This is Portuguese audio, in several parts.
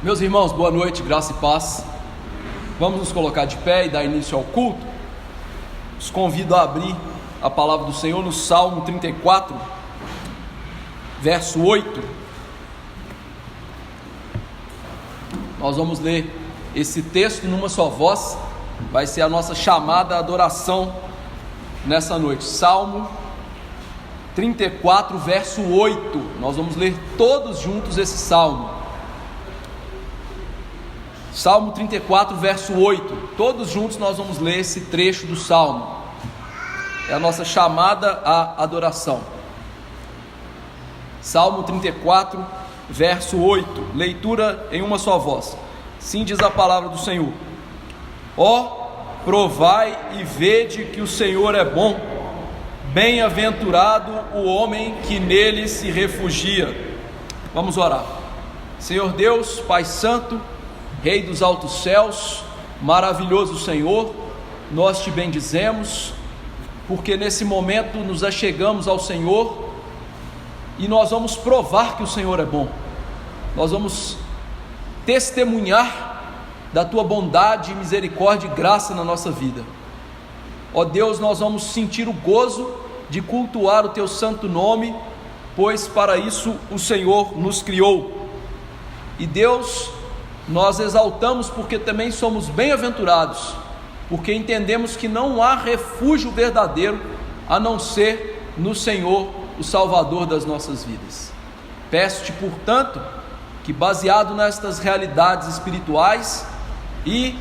Meus irmãos, boa noite, graça e paz. Vamos nos colocar de pé e dar início ao culto. Os convido a abrir a palavra do Senhor no Salmo 34, verso 8. Nós vamos ler esse texto numa só voz. Vai ser a nossa chamada à adoração nessa noite. Salmo 34, verso 8. Nós vamos ler todos juntos esse salmo. Salmo 34, verso 8. Todos juntos nós vamos ler esse trecho do salmo. É a nossa chamada à adoração. Salmo 34, verso 8. Leitura em uma só voz. Assim diz a palavra do Senhor: Ó, provai e vede que o Senhor é bom. Bem-aventurado o homem que nele se refugia. Vamos orar. Senhor Deus, Pai Santo, Rei dos altos céus, maravilhoso Senhor, nós te bendizemos, porque nesse momento nos achegamos ao Senhor e nós vamos provar que o Senhor é bom. Nós vamos testemunhar da tua bondade, misericórdia e graça na nossa vida. Ó Deus, nós vamos sentir o gozo de cultuar o teu santo nome, pois para isso o Senhor nos criou. E Deus, nós exaltamos porque também somos bem-aventurados, porque entendemos que não há refúgio verdadeiro a não ser no Senhor, o Salvador das nossas vidas. Peço-te, portanto, que baseado nestas realidades espirituais e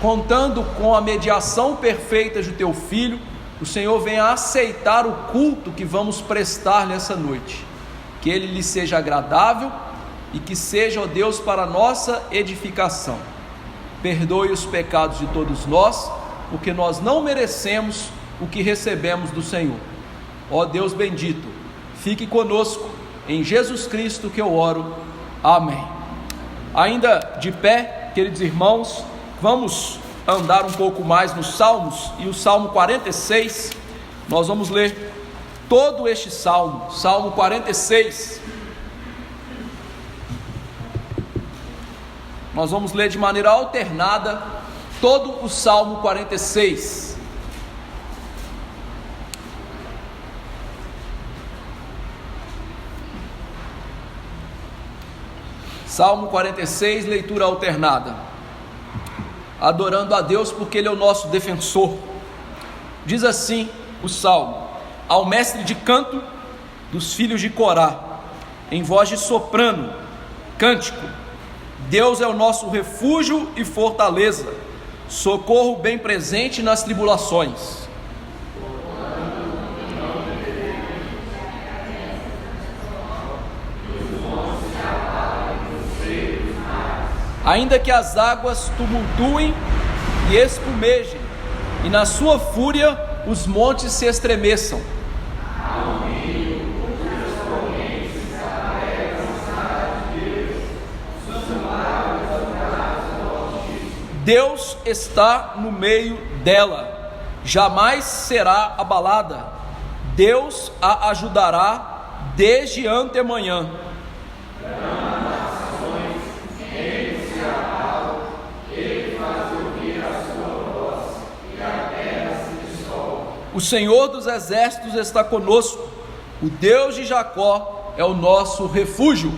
contando com a mediação perfeita de teu Filho, o Senhor venha aceitar o culto que vamos prestar nessa noite, que ele lhe seja agradável e que seja, ó Deus, para a nossa edificação. Perdoe os pecados de todos nós, porque nós não merecemos o que recebemos do Senhor. Ó Deus bendito, fique conosco, em Jesus Cristo que eu oro, amém. Ainda de pé, queridos irmãos, vamos andar um pouco mais nos Salmos, e o Salmo 46, nós vamos ler todo este Salmo, Salmo 46, nós vamos ler de maneira alternada todo o Salmo 46. Salmo 46, leitura alternada. Adorando a Deus porque Ele é o nosso defensor. Diz assim o Salmo: ao mestre de canto dos filhos de Corá, em voz de soprano, cântico: Deus é o nosso refúgio e fortaleza, socorro bem presente nas tribulações. Ainda que as águas tumultuem e espumejem, e na sua fúria os montes se estremeçam, Deus está no meio dela, jamais será abalada. Deus a ajudará desde antemanhã. O Senhor dos exércitos está conosco, o Deus de Jacó é o nosso refúgio.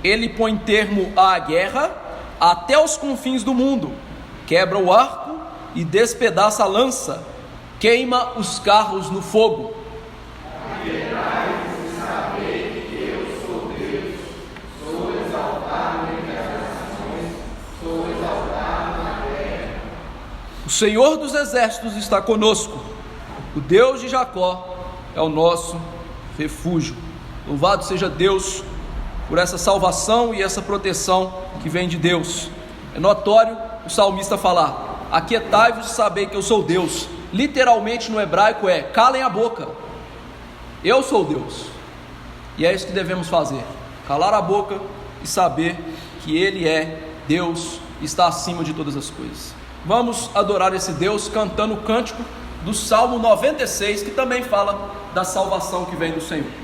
Ele põe termo à guerra até os confins do mundo, quebra o arco e despedaça a lança, queima os carros no fogo. O Senhor dos exércitos está conosco, o Deus de Jacó é o nosso refúgio. Louvado seja Deus por essa salvação e essa proteção que vem de Deus. É notório o salmista falar: aquietai-vos e sabei que eu sou Deus. Literalmente no hebraico é: calem a boca, eu sou Deus. E é isso que devemos fazer: calar a boca e saber que Ele é Deus, está acima de todas as coisas. Vamos adorar esse Deus cantando o cântico do Salmo 96, que também fala da salvação que vem do Senhor.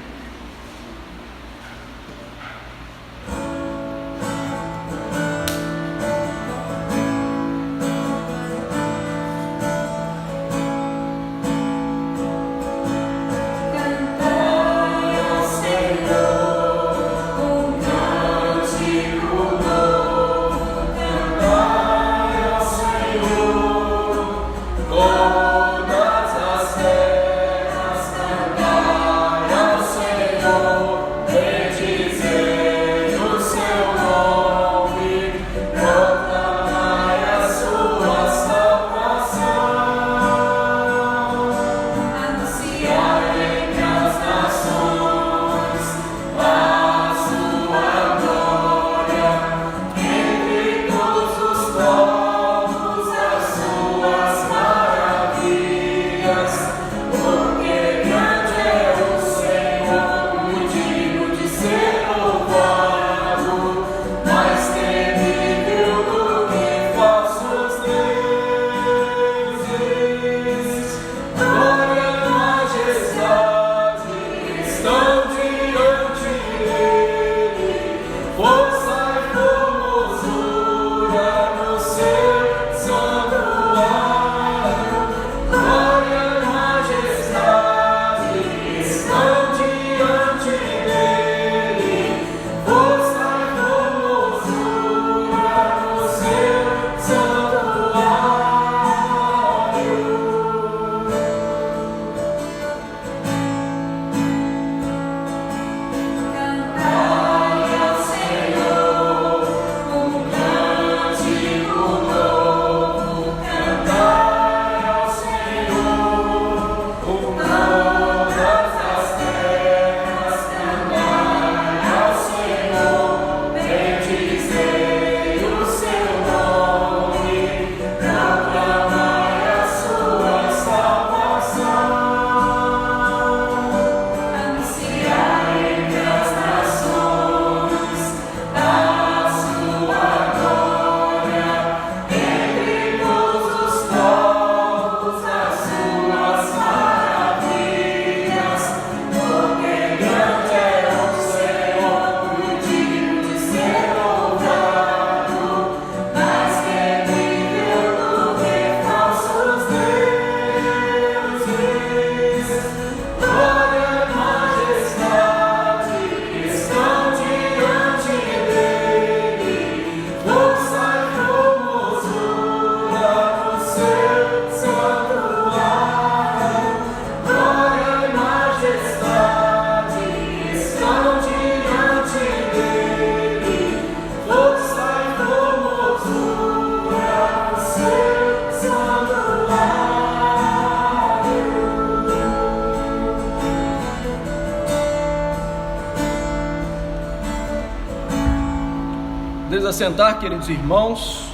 Assentar, queridos irmãos.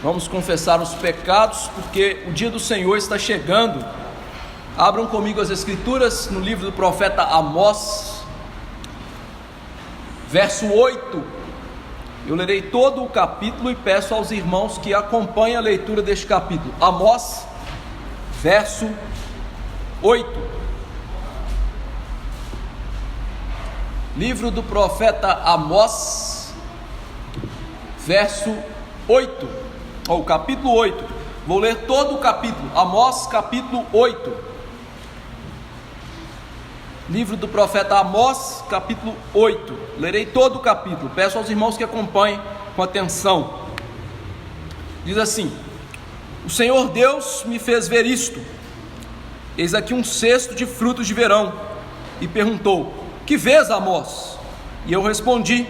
Vamos confessar os pecados, porque o dia do Senhor está chegando. Abram comigo as Escrituras no livro do profeta Amós, verso 8. Eu lerei todo o capítulo e peço aos irmãos que acompanhem a leitura deste capítulo. Amós, verso 8. Livro do profeta Amós, verso 8, ou capítulo 8. Vou ler todo o capítulo. Amós, capítulo 8. Livro do profeta Amós, capítulo 8. Lerei todo o capítulo. Peço aos irmãos que acompanhem com atenção. Diz assim: O Senhor Deus me fez ver isto. Eis aqui um cesto de frutos de verão. E perguntou: Que vês, Amós? E eu respondi: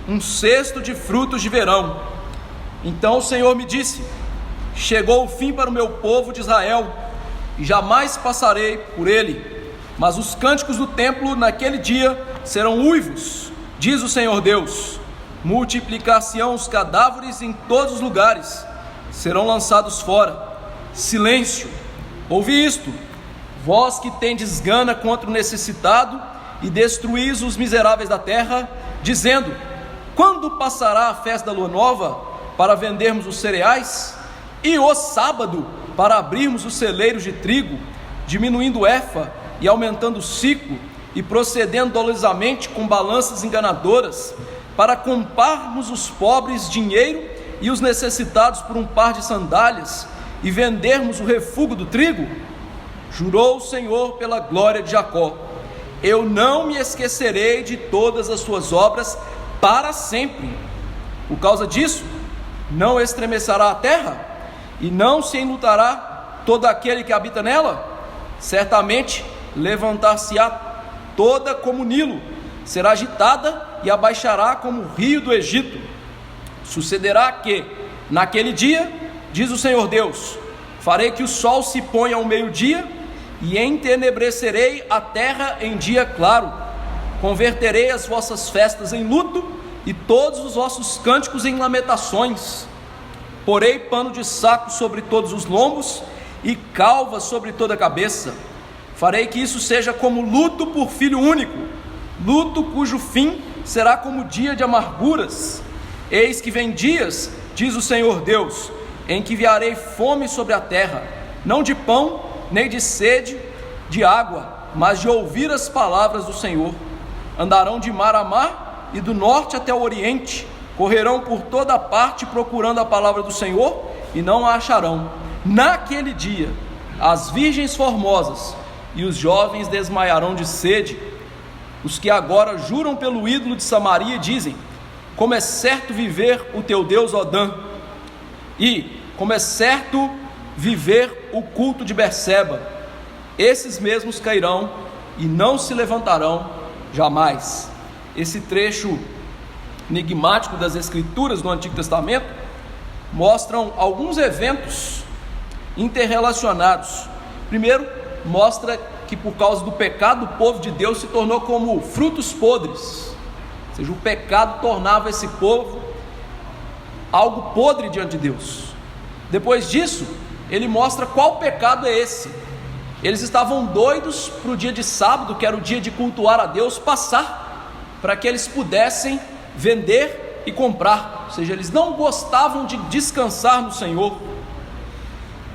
Um cesto de frutos de verão. Então o Senhor me disse: Chegou o fim para o meu povo de Israel, e jamais passarei por ele. Mas os cânticos do templo naquele dia serão uivos, diz o Senhor Deus. Multiplicar-se-ão os cadáveres em todos os lugares, serão lançados fora. Silêncio, ouvi isto, vós que tendes gana contra o necessitado e destruís os miseráveis da terra, dizendo: Quando passará a festa da lua nova, para vendermos os cereais? e o sábado para abrirmos os celeiros de trigo, diminuindo o efa e aumentando o ciclo, e procedendo dolosamente com balanças enganadoras, para comprarmos os pobres dinheiro e os necessitados por um par de sandálias, e vendermos o refúgio do trigo? Jurou o Senhor pela glória de Jacó: eu não me esquecerei de todas as suas obras para sempre. Por causa disso, não estremecerá a terra, e não se enlutará todo aquele que habita nela? Certamente levantar-se-á toda como Nilo, será agitada e abaixará como o rio do Egito. Sucederá que, naquele dia, diz o Senhor Deus, farei que o sol se ponha ao meio-dia, e entenebrecerei a terra em dia claro. Converterei as vossas festas em luto, e todos os vossos cânticos em lamentações. Porei pano de saco sobre todos os lombos, e calva sobre toda a cabeça. Farei que isso seja como luto por filho único, luto cujo fim será como dia de amarguras. Eis que vem dias, diz o Senhor Deus, em que enviarei fome sobre a terra, não de pão, nem de sede de água, mas de ouvir as palavras do Senhor. Andarão de mar a mar e do norte até o oriente, correrão por toda parte procurando a palavra do Senhor e não a acharão. Naquele dia, as virgens formosas e os jovens desmaiarão de sede. Os que agora juram pelo ídolo de Samaria dizem: como é certo viver o teu Deus Odã, e como é certo viver o culto de Berseba. Esses mesmos cairão e não se levantarão jamais. Esse trecho enigmático das Escrituras do Antigo Testamento mostram alguns eventos interrelacionados. Primeiro, mostra que por causa do pecado, o povo de Deus se tornou como frutos podres, ou seja, o pecado tornava esse povo algo podre diante de Deus. Depois disso, ele mostra qual pecado é esse. Eles estavam doidos para o dia de sábado, que era o dia de cultuar a Deus, passar, para que eles pudessem vender e comprar, ou seja, eles não gostavam de descansar no Senhor.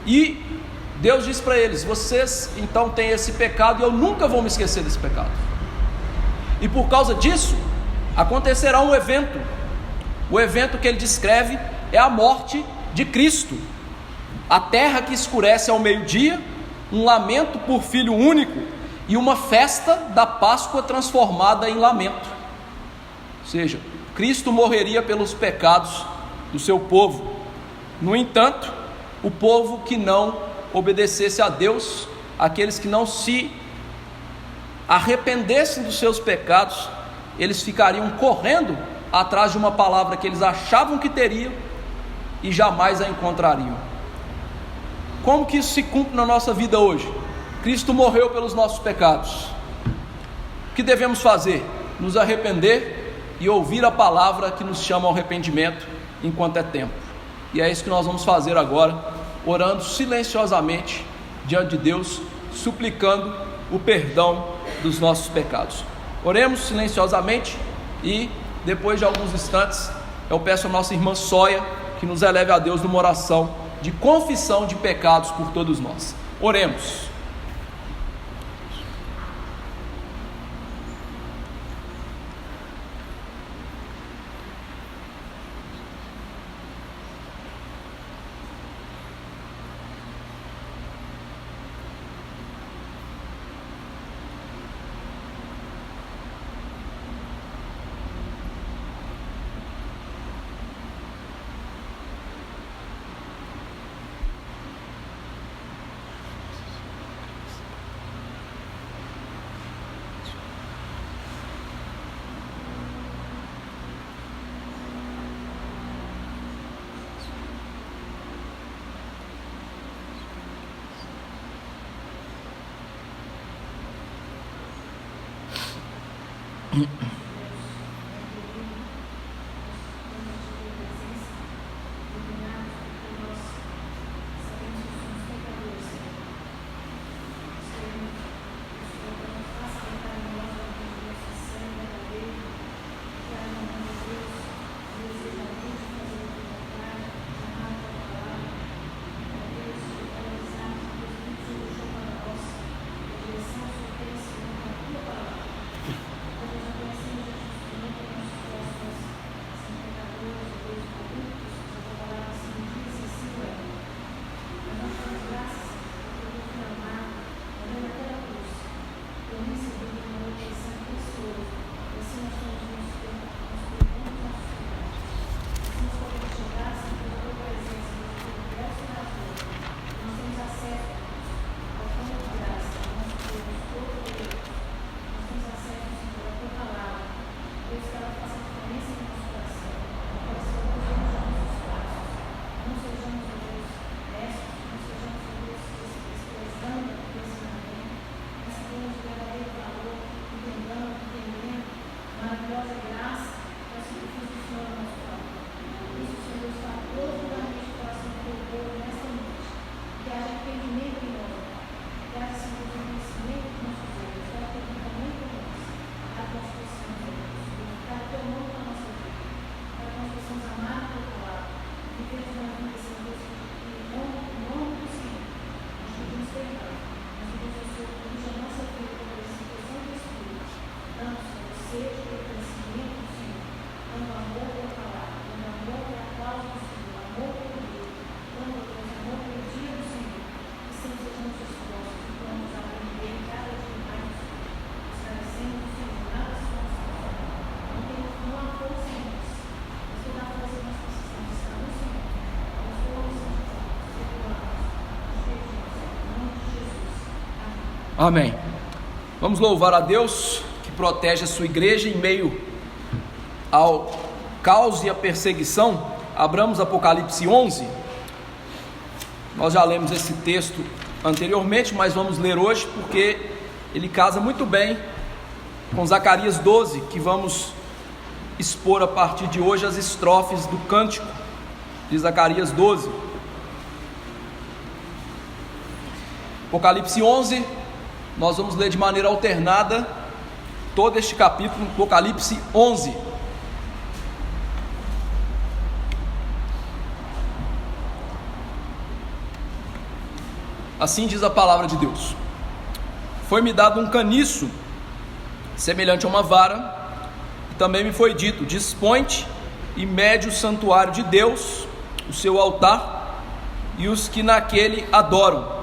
E Deus diz para eles: vocês então têm esse pecado, e eu nunca vou me esquecer desse pecado. E por causa disso, acontecerá um evento. O evento que ele descreve é a morte de Cristo. A terra que escurece ao meio-dia, um lamento por filho único, e uma festa da Páscoa transformada em lamento. Ou seja, Cristo morreria pelos pecados do seu povo. No entanto, o povo que não obedecesse a Deus, aqueles que não se arrependessem dos seus pecados, eles ficariam correndo atrás de uma palavra que eles achavam que teriam e jamais a encontrariam. Como que isso se cumpre na nossa vida hoje? Cristo morreu pelos nossos pecados. O que devemos fazer? Nos arrepender e ouvir a palavra que nos chama ao arrependimento enquanto é tempo. E é isso que nós vamos fazer agora, orando silenciosamente diante de Deus, suplicando o perdão dos nossos pecados. Oremos silenciosamente e depois de alguns instantes eu peço a nossa irmã Sóia que nos eleve a Deus numa oração de confissão de pecados por todos nós. Oremos. Amém. Vamos louvar a Deus que protege a sua igreja em meio ao caos e à perseguição. Abramos Apocalipse 11. Nós já lemos esse texto anteriormente, mas vamos ler hoje porque ele casa muito bem com Zacarias 12, que vamos expor a partir de hoje as estrofes do cântico de Zacarias 12. Apocalipse 11, nós vamos ler de maneira alternada todo este capítulo, Apocalipse 11. Assim diz a palavra de Deus: foi-me dado um caniço semelhante a uma vara, e também me foi dito: dispõe-te e mede o santuário de Deus, o seu altar, e os que naquele adoram.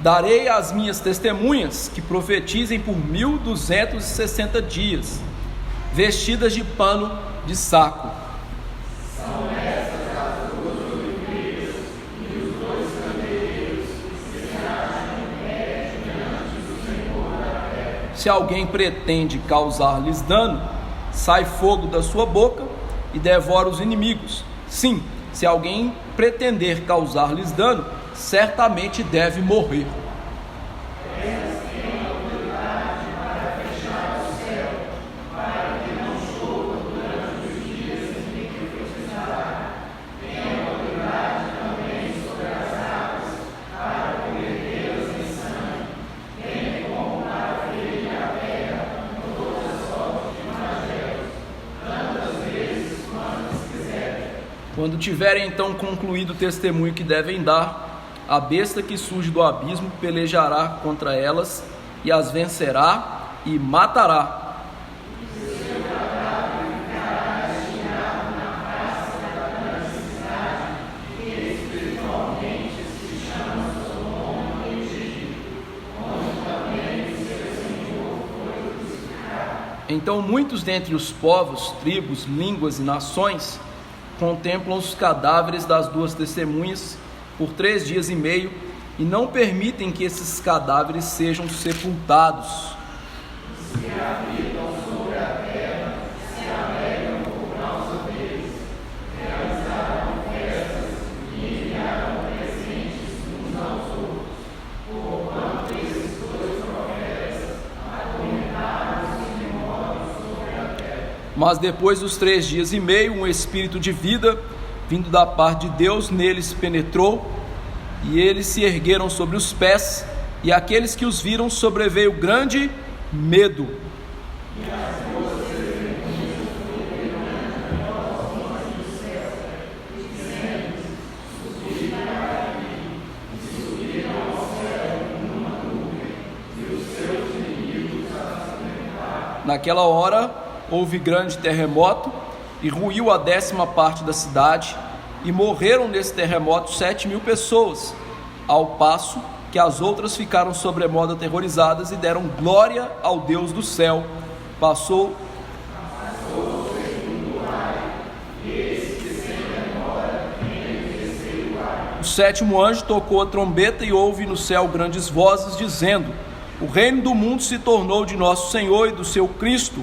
Darei às minhas testemunhas que profetizem por 1260 dias, vestidas de pano de saco. São estas as duas oliveiras e os dois candeeiros que se acham em pé diante do Senhor da terra. Se alguém pretende causar-lhes dano, sai fogo da sua boca e devora os inimigos. Sim, se alguém pretender causar-lhes dano, certamente deve morrer. Quando tiverem então concluído o testemunho que devem dar, a besta que surge do abismo pelejará contra elas e as vencerá e matará. Então muitos dentre os povos, tribos, línguas e nações contemplam os cadáveres das duas testemunhas por 3 dias e meio e não permitem que esses cadáveres sejam sepultados. Se habitam sobre a terra, se alegram por causa deles, realizarão festas e enviarão presentes uns aos outros, porquanto esses dois profetas atormentaram os que moram sobre a terra. Mas depois dos 3 dias e meio, um espírito de vida, vindo da parte de Deus, neles penetrou, e eles se ergueram sobre os pés, e aqueles que os viram sobreveio grande medo. E as duas testemunhas foram aos montes do céu, dizendo: subi para aqui, e subiram ao céu numa nuvem, e os seus inimigos as alimentaram. Naquela hora houve grande terremoto, e ruiu a 10ª parte da cidade, e morreram nesse terremoto 7.000 pessoas, ao passo que as outras ficaram sobremodo aterrorizadas e deram glória ao Deus do céu. Passou o segundo raio, e eis que sem demora vem o terceiro raio. O 7º anjo tocou a trombeta e houve no céu grandes vozes dizendo: o reino do mundo se tornou de nosso Senhor e do seu Cristo,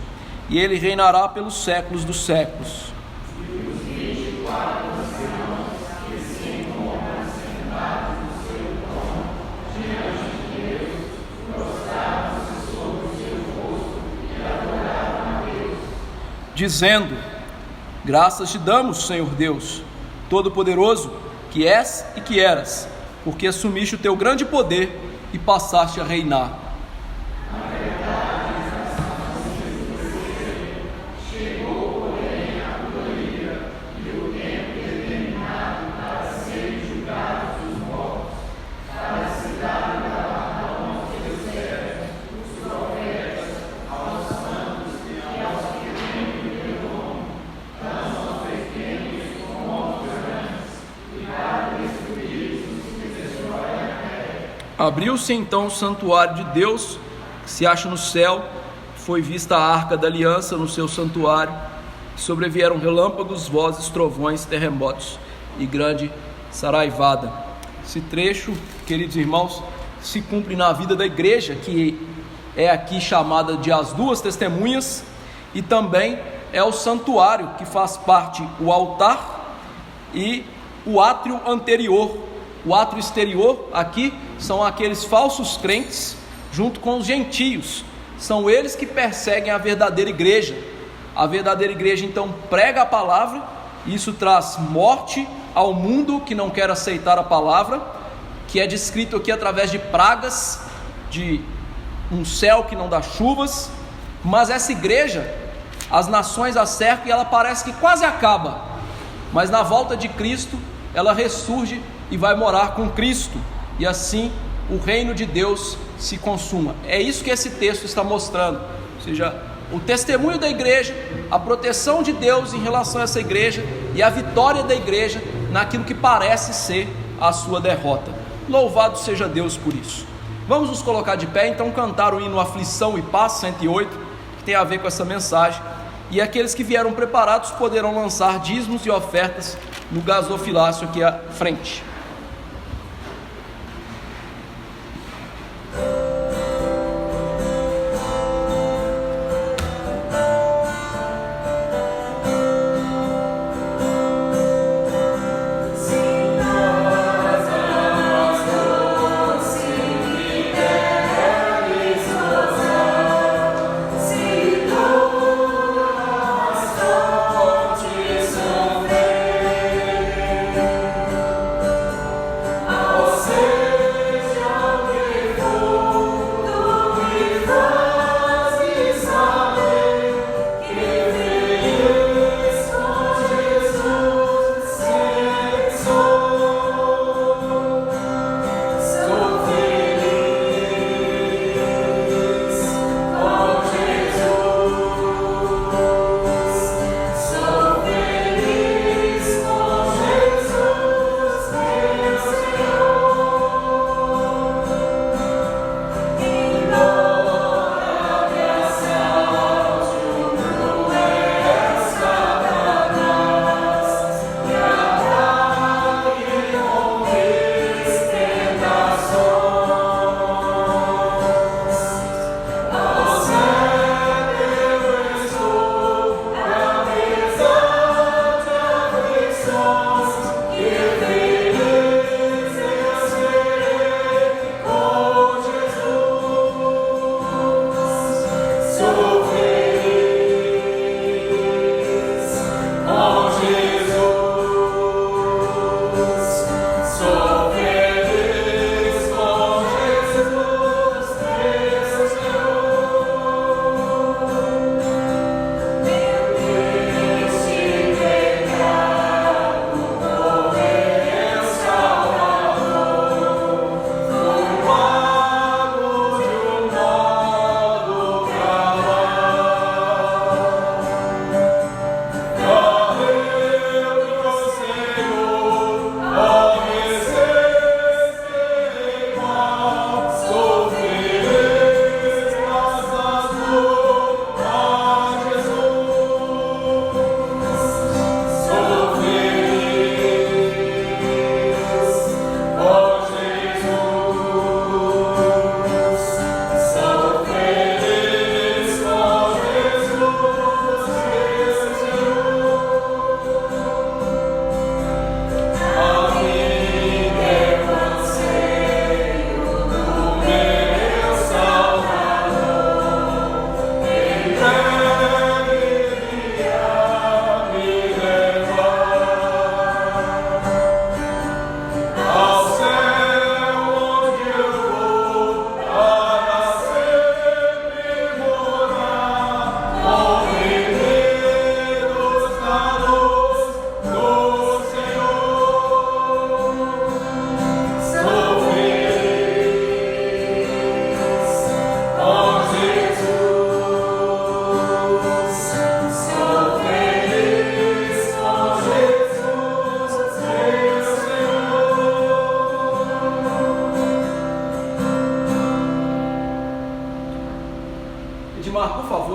e ele reinará pelos séculos dos séculos. E os 24 anciãos que se encontram sentados no seu trono diante de Deus, prostraram-se sobre o seu rosto e adoraram a Deus, dizendo: graças te damos, Senhor Deus, Todo-Poderoso, que és e que eras, porque assumiste o teu grande poder e passaste a reinar. Chegou, porém, a colheita e o tempo determinado para serem Abriu-se então o santuário de Deus, que se acha no céu, foi vista a arca da aliança no seu santuário, sobrevieram relâmpagos, vozes, trovões, terremotos e grande saraivada. Esse trecho, queridos irmãos, se cumpre na vida da igreja, que é aqui chamada de as duas testemunhas, e também é o santuário, que faz parte o altar e o átrio anterior. O átrio exterior aqui são aqueles falsos crentes junto com os gentios, são eles que perseguem a verdadeira igreja. A verdadeira igreja então prega a palavra, e isso traz morte ao mundo que não quer aceitar a palavra, que é descrito aqui através de pragas, de um céu que não dá chuvas. Mas essa igreja, as nações a cercam e ela parece que quase acaba, mas na volta de Cristo ela ressurge e vai morar com Cristo, e assim o reino de Deus se consuma. É isso que esse texto está mostrando, ou seja, o testemunho da igreja, a proteção de Deus em relação a essa igreja e a vitória da igreja naquilo que parece ser a sua derrota. Louvado seja Deus por isso. Vamos nos colocar de pé, então, cantar o hino Aflição e Paz 108, que tem a ver com essa mensagem, e aqueles que vieram preparados poderão lançar dízimos e ofertas no gasofilácio aqui à frente.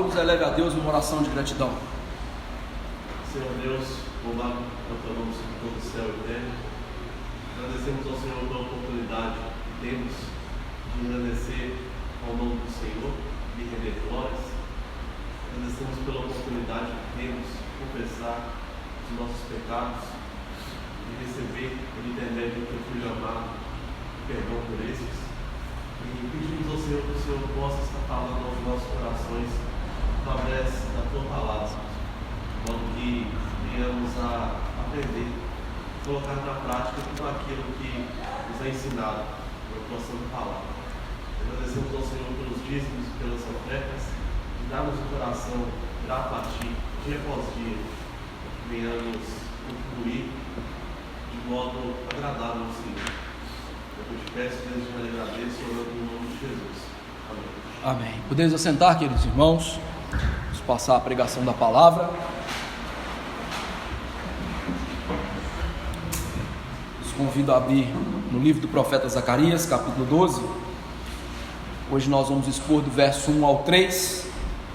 favor, nos eleve a Deus numa oração de gratidão. Senhor Deus, louvado é o teu nome sobre todo o céu e terra. Agradecemos ao Senhor pela oportunidade que temos de agradecer ao nome do Senhor e render glórias. Agradecemos pela oportunidade que temos de confessar os nossos pecados e receber, por intermédio do teu Filho amado, o perdão por esses. E pedimos ao Senhor que o Senhor possa estar falando aos nossos corações através da tua palavra, quando que venhamos a aprender, colocar na prática tudo aquilo que nos é ensinado pela tua santa palavra. Agradecemos ao Senhor pelos dízimos e pelas ofertas, e dá-nos um coração grato a ti, dia após dia, que venhamos contribuir de modo agradável ao Senhor. Eu te peço, Deus, e te agradeço, orando no nome de Jesus. Amém. Amém. Podemos assentar, queridos irmãos. Vamos passar a pregação da palavra. Os convido a abrir no livro do profeta Zacarias, capítulo 12. Hoje nós vamos expor do verso 1 ao 3.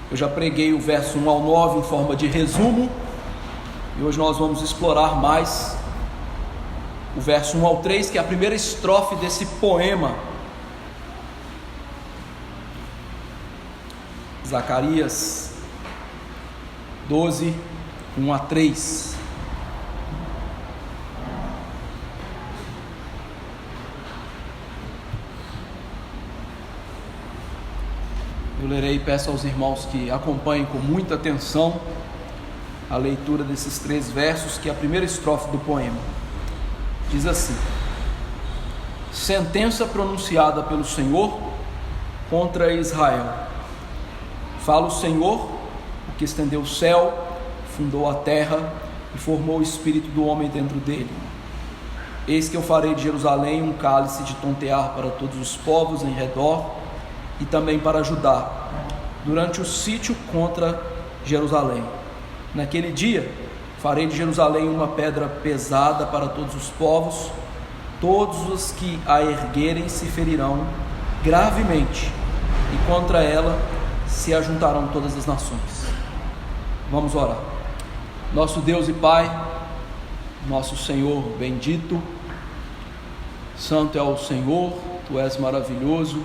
Eu já preguei o verso 1 ao 9 em forma de resumo. E hoje nós vamos explorar mais o verso 1 ao 3, que é a primeira estrofe desse poema. Zacarias 12, 1 a 3. Eu lerei e peço aos irmãos que acompanhem com muita atenção a leitura desses 3 versos, que é a primeira estrofe do poema. Diz assim: sentença pronunciada pelo Senhor contra Israel. Fala o Senhor, o que estendeu o céu, fundou a terra e formou o espírito do homem dentro dele. Eis que eu farei de Jerusalém um cálice de tontear para todos os povos em redor e também para Judá, durante o sítio contra Jerusalém. Naquele dia farei de Jerusalém uma pedra pesada para todos os povos, todos os que a erguerem se ferirão gravemente, e contra ela se ajuntarão todas as nações. Vamos orar. Nosso Deus e Pai, nosso Senhor bendito, santo é o Senhor, Tu és maravilhoso,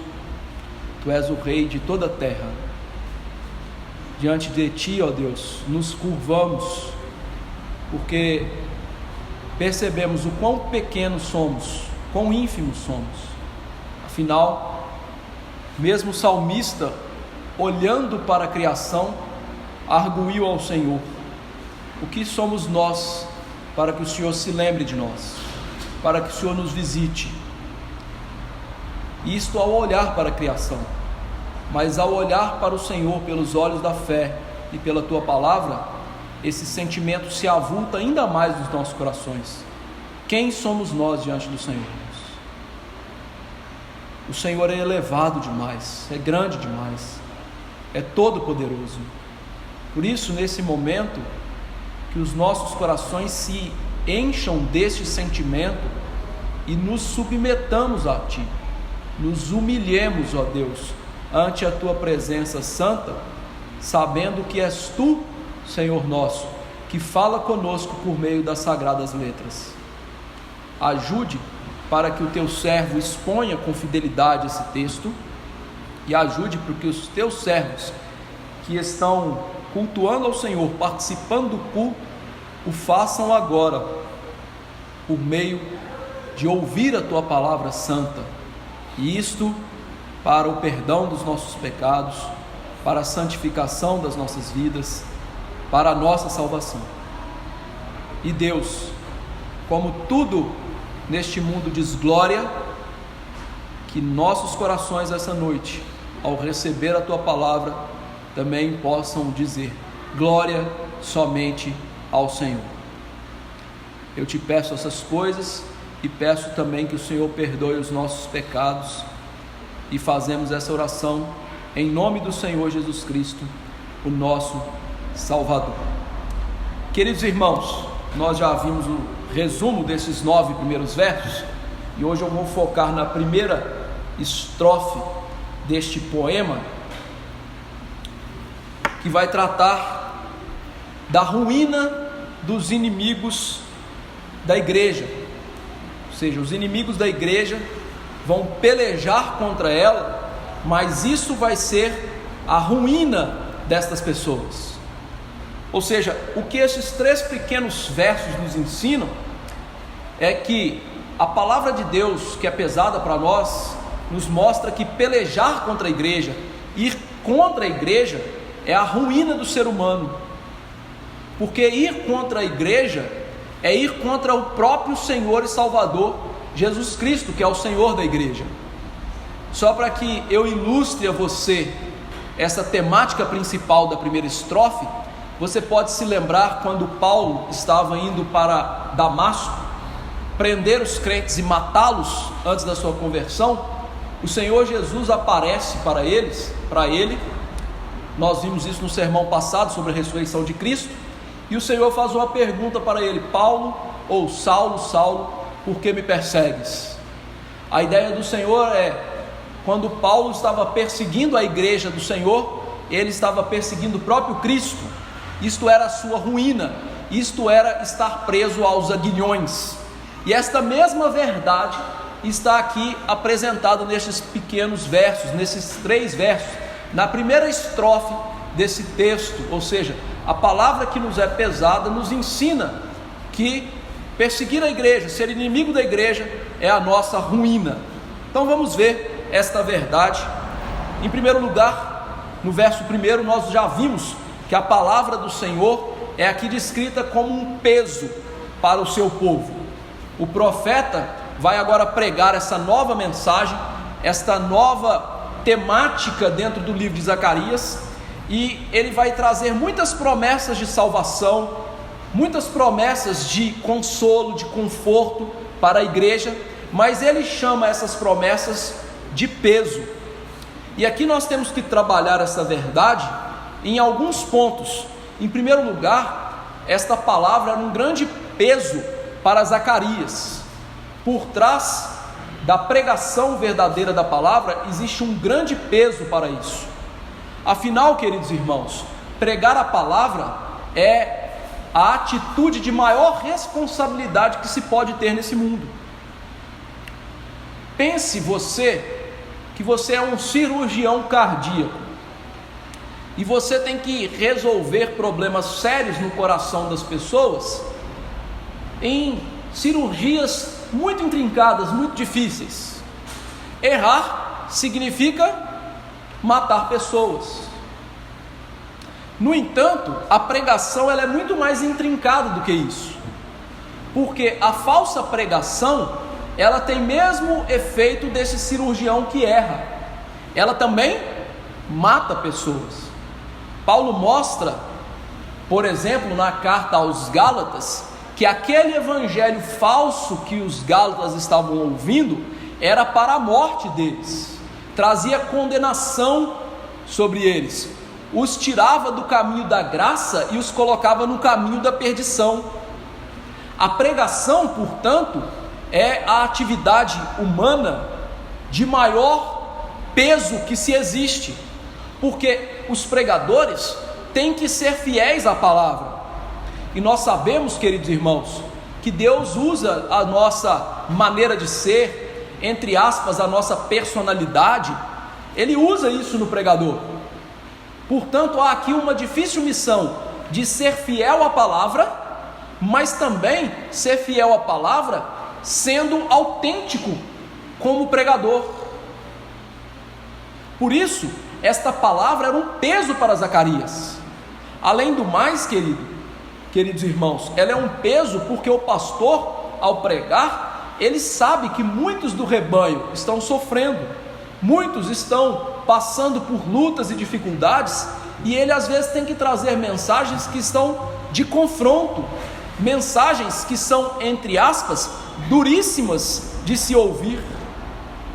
Tu és o Rei de toda a terra. Diante de Ti, ó Deus, nos curvamos, porque percebemos o quão pequenos somos, quão ínfimos somos. Afinal, mesmo o salmista, olhando para a criação, arguiu ao Senhor: o que somos nós para que o Senhor se lembre de nós, para que o Senhor nos visite? Isto ao olhar para a criação, mas ao olhar para o Senhor pelos olhos da fé e pela Tua palavra, esse sentimento se avulta ainda mais nos nossos corações. Quem somos nós diante do Senhor? O Senhor é elevado demais, é grande demais, é todo poderoso. Por isso, nesse momento, que os nossos corações se encham deste sentimento e nos submetamos a Ti, nos humilhemos, ó Deus, ante a Tua presença santa, sabendo que és Tu, Senhor nosso, que fala conosco por meio das sagradas letras. Ajude para que o Teu servo exponha com fidelidade esse texto, e ajude para que os Teus servos que estão cultuando ao Senhor, participando do culto, o façam agora, por meio de ouvir a Tua palavra santa, e isto para o perdão dos nossos pecados, para a santificação das nossas vidas, para a nossa salvação. E Deus, como tudo neste mundo diz glória, que nossos corações essa noite, ao receber a Tua palavra, também possam dizer glória somente ao Senhor. Eu Te peço essas coisas e peço também que o Senhor perdoe os nossos pecados, e fazemos essa oração em nome do Senhor Jesus Cristo, o nosso Salvador. Queridos irmãos, nós já vimos o resumo desses 9 primeiros versos, e hoje eu vou focar na primeira estrofe deste poema, que vai tratar da ruína dos inimigos da igreja. Ou seja, os inimigos da igreja vão pelejar contra ela, mas isso vai ser a ruína destas pessoas. Ou seja, o que esses 3 pequenos versos nos ensinam é que a palavra de Deus, que é pesada para nós, nos mostra que pelejar contra a igreja, ir contra a igreja, é a ruína do ser humano. Porque ir contra a igreja é ir contra o próprio Senhor e Salvador Jesus Cristo, que é o Senhor da igreja. Só para que eu ilustre a você essa temática principal da primeira estrofe, você pode se lembrar quando Paulo estava indo para Damasco prender os crentes e matá-los antes da sua conversão. O Senhor Jesus aparece para ele, nós vimos isso no sermão passado sobre a ressurreição de Cristo, e o Senhor faz uma pergunta para ele: Paulo, ou Saulo, Saulo, por que me persegues? A ideia do Senhor é, quando Paulo estava perseguindo a igreja do Senhor, ele estava perseguindo o próprio Cristo. Isto era a sua ruína, isto era estar preso aos aguilhões. E esta mesma verdade está aqui apresentada nestes pequenos versos, nesses 3 versos, na primeira estrofe desse texto. Ou seja, a palavra que nos é pesada nos ensina que perseguir a igreja, ser inimigo da igreja, é a nossa ruína. Então vamos ver esta verdade. Em primeiro lugar, no verso 1, nós já vimos que a palavra do Senhor é aqui descrita como um peso para o seu povo. O profeta vai agora pregar essa nova mensagem, esta nova temática dentro do livro de Zacarias, e ele vai trazer muitas promessas de salvação, muitas promessas de consolo, de conforto para a igreja, mas ele chama essas promessas de peso. E aqui nós temos que trabalhar essa verdade em alguns pontos. Em primeiro lugar, esta palavra era um grande peso para Zacarias. Por trás da pregação verdadeira da palavra existe um grande peso para isso. Afinal, queridos irmãos, pregar a palavra é a atitude de maior responsabilidade que se pode ter nesse mundo. Pense que você é um cirurgião cardíaco e você tem que resolver problemas sérios no coração das pessoas em cirurgias muito intrincadas, muito difíceis. Errar significa matar pessoas. No entanto, a pregação ela é muito mais intrincada do que isso, porque a falsa pregação ela tem mesmo efeito desse cirurgião que erra, ela também mata pessoas. Paulo mostra, por exemplo, na carta aos Gálatas, que aquele evangelho falso que os Gálatas estavam ouvindo era para a morte deles, trazia condenação sobre eles, os tirava do caminho da graça e os colocava no caminho da perdição. A pregação, portanto, é a atividade humana de maior peso que se existe, porque os pregadores têm que ser fiéis à palavra. E nós sabemos, queridos irmãos, que Deus usa a nossa maneira de ser, entre aspas, a nossa personalidade, Ele usa isso no pregador. Portanto, há aqui uma difícil missão de ser fiel à palavra, mas também ser fiel à palavra sendo autêntico como pregador. Por isso, esta palavra era um peso para Zacarias. Além do mais, queridos irmãos, ela é um peso porque o pastor, ao pregar, ele sabe que muitos do rebanho estão sofrendo, muitos estão passando por lutas e dificuldades, e ele às vezes tem que trazer mensagens que estão de confronto, mensagens que são, entre aspas, duríssimas de se ouvir.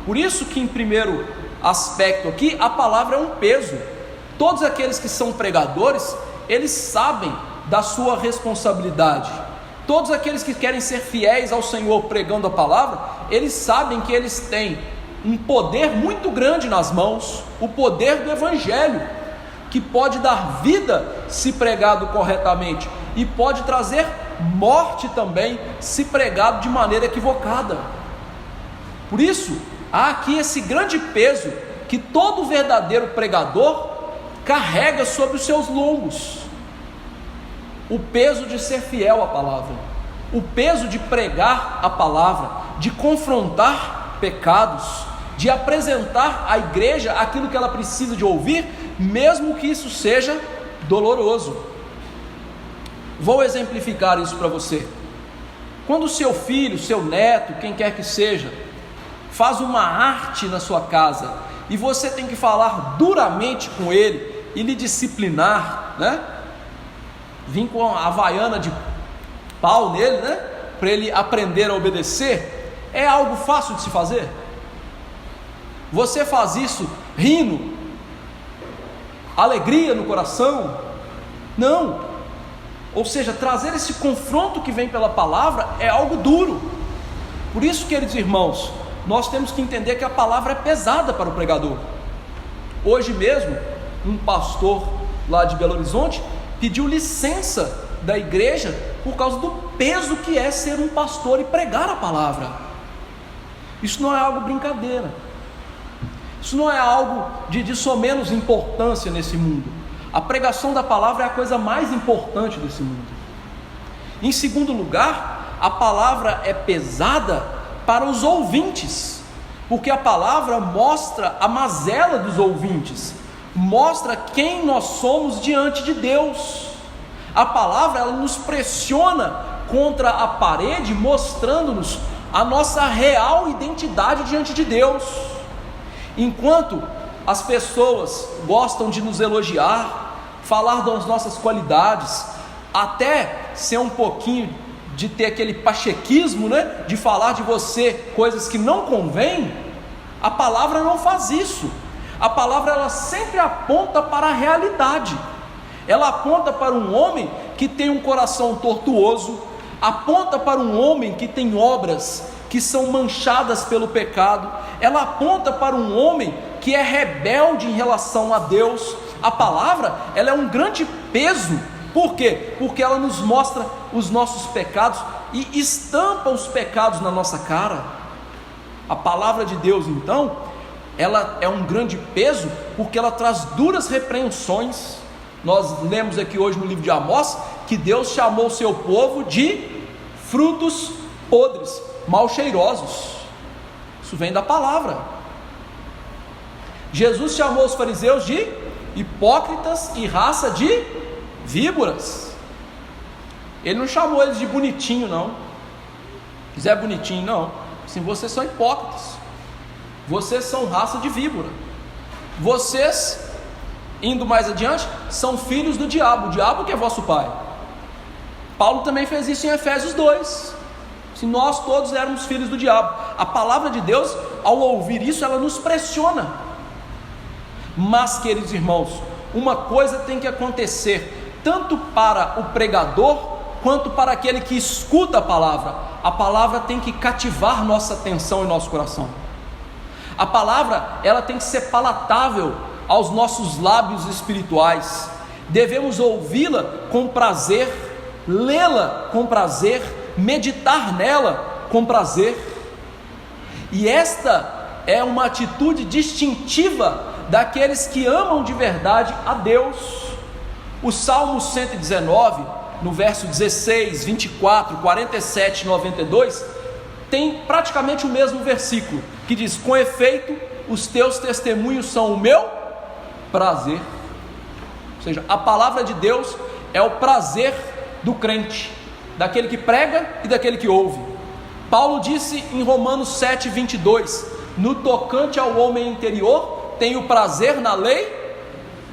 Por isso que, em primeiro aspecto aqui, a palavra é um peso. Todos aqueles que são pregadores, eles sabem da sua responsabilidade. Todos aqueles que querem ser fiéis ao Senhor pregando a palavra, eles sabem que eles têm um poder muito grande nas mãos, o poder do Evangelho. que pode dar vida se pregado corretamente, e pode trazer morte também se pregado de maneira equivocada. Por isso, há aqui esse grande peso que todo verdadeiro pregador carrega sobre os seus lombos: o peso de ser fiel à palavra, o peso de pregar a palavra, de confrontar pecados, de apresentar à igreja aquilo que ela precisa de ouvir, mesmo que isso seja doloroso. Vou exemplificar isso para você. Quando o seu filho, seu neto, quem quer que seja, faz uma arte na sua casa, e você tem que falar duramente com ele e lhe disciplinar, né? Vim com a havaiana de pau nele, né? Para ele aprender a obedecer. É algo fácil de se fazer? Você faz isso rindo, alegria no coração? Não. Ou seja, trazer esse confronto que vem pela palavra é algo duro. Por isso, queridos irmãos, nós temos que entender que a palavra é pesada para o pregador. Hoje mesmo, um pastor lá de Belo Horizonte pediu licença da igreja por causa do peso que é ser um pastor e pregar a palavra. Isso não é algo brincadeira. Isso não é algo de somenos importância nesse mundo. A pregação da palavra é a coisa mais importante desse mundo. Em segundo lugar, a palavra é pesada para os ouvintes, porque a palavra mostra a mazela dos ouvintes, mostra quem nós somos diante de Deus. A palavra, ela nos pressiona contra a parede, mostrando-nos a nossa real identidade diante de Deus. Enquanto as pessoas gostam de nos elogiar, falar das nossas qualidades, até ser um pouquinho de ter aquele pachequismo, né? De falar de você coisas que não convém, a palavra não faz isso. A palavra, ela sempre aponta para a realidade. Ela aponta para um homem que tem um coração tortuoso, aponta para um homem que tem obras que são manchadas pelo pecado, ela aponta para um homem que é rebelde em relação a Deus. A palavra, ela é um grande peso. Por quê? Porque ela nos mostra os nossos pecados e estampa os pecados na nossa cara. A palavra de Deus, então, ela é um grande peso porque ela traz duras repreensões. Nós lemos aqui hoje no livro de Amós que Deus chamou o seu povo de frutos podres, mal cheirosos. Isso vem da palavra. Jesus chamou os fariseus de hipócritas e raça de víboras. Ele não chamou eles de bonitinho, não. Quiser bonitinho, não. Assim, vocês são hipócritas, vocês são raça de víbora, vocês, indo mais adiante, são filhos do diabo, o diabo que é vosso pai. Paulo também fez isso em Efésios 2. Se nós todos éramos filhos do diabo. A palavra de Deus, ao ouvir isso, ela nos pressiona. Mas, queridos irmãos, uma coisa tem que acontecer, tanto para o pregador, quanto para aquele que escuta a palavra. A palavra tem que cativar nossa atenção e nosso coração. A palavra, ela tem que ser palatável aos nossos lábios espirituais. Devemos ouvi-la com prazer, lê-la com prazer, meditar nela com prazer. E esta é uma atitude distintiva daqueles que amam de verdade a Deus. O Salmo 119, no verso 16, 24, 47 e 92, tem praticamente o mesmo versículo, que diz: com efeito, os teus testemunhos são o meu prazer. Ou seja, a palavra de Deus é o prazer do crente, daquele que prega e daquele que ouve. Paulo disse em Romanos 7, 22, no tocante ao homem interior, tenho prazer na lei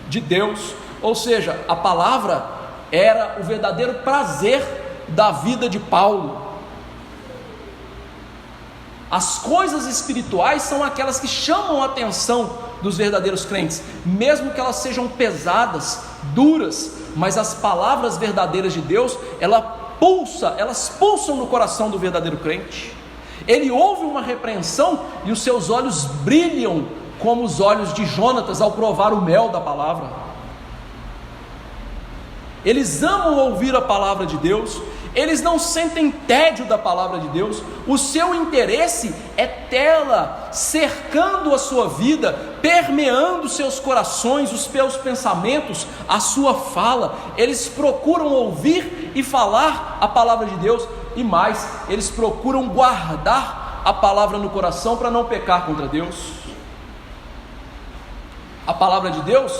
de Deus. Ou seja, a palavra era o verdadeiro prazer da vida de Paulo. As coisas espirituais são aquelas que chamam a atenção dos verdadeiros crentes, mesmo que elas sejam pesadas, duras, mas as palavras verdadeiras de Deus, elas pulsam no coração do verdadeiro crente. Ele ouve uma repreensão e os seus olhos brilham como os olhos de Jonatas ao provar o mel da palavra. eles amam ouvir a palavra de Deus, eles não sentem tédio da palavra de Deus, o seu interesse é tê-la cercando a sua vida, permeando seus corações, os seus pensamentos, a sua fala. Eles procuram ouvir e falar a palavra de Deus, e mais, eles procuram guardar a palavra no coração para não pecar contra Deus. A palavra de Deus,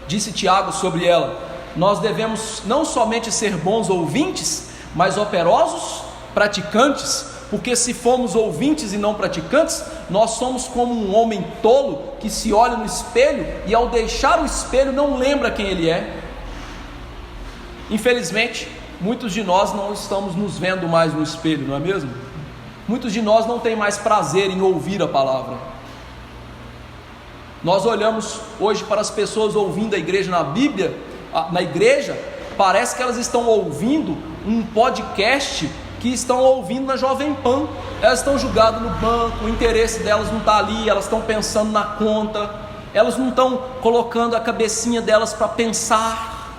disse Tiago sobre ela, nós devemos não somente ser bons ouvintes, mas operosos praticantes, porque se formos ouvintes e não praticantes, nós somos como um homem tolo que se olha no espelho e ao deixar o espelho não lembra quem ele é. Infelizmente, muitos de nós não estamos nos vendo mais no espelho, não é mesmo? Muitos de nós não têm mais prazer em ouvir a palavra. Nós olhamos hoje para as pessoas ouvindo a igreja na igreja, parece que elas estão ouvindo um podcast que estão ouvindo na Jovem Pan. Elas estão jogadas no banco, o interesse delas não está ali, elas estão pensando na conta, elas não estão colocando a cabecinha delas para pensar,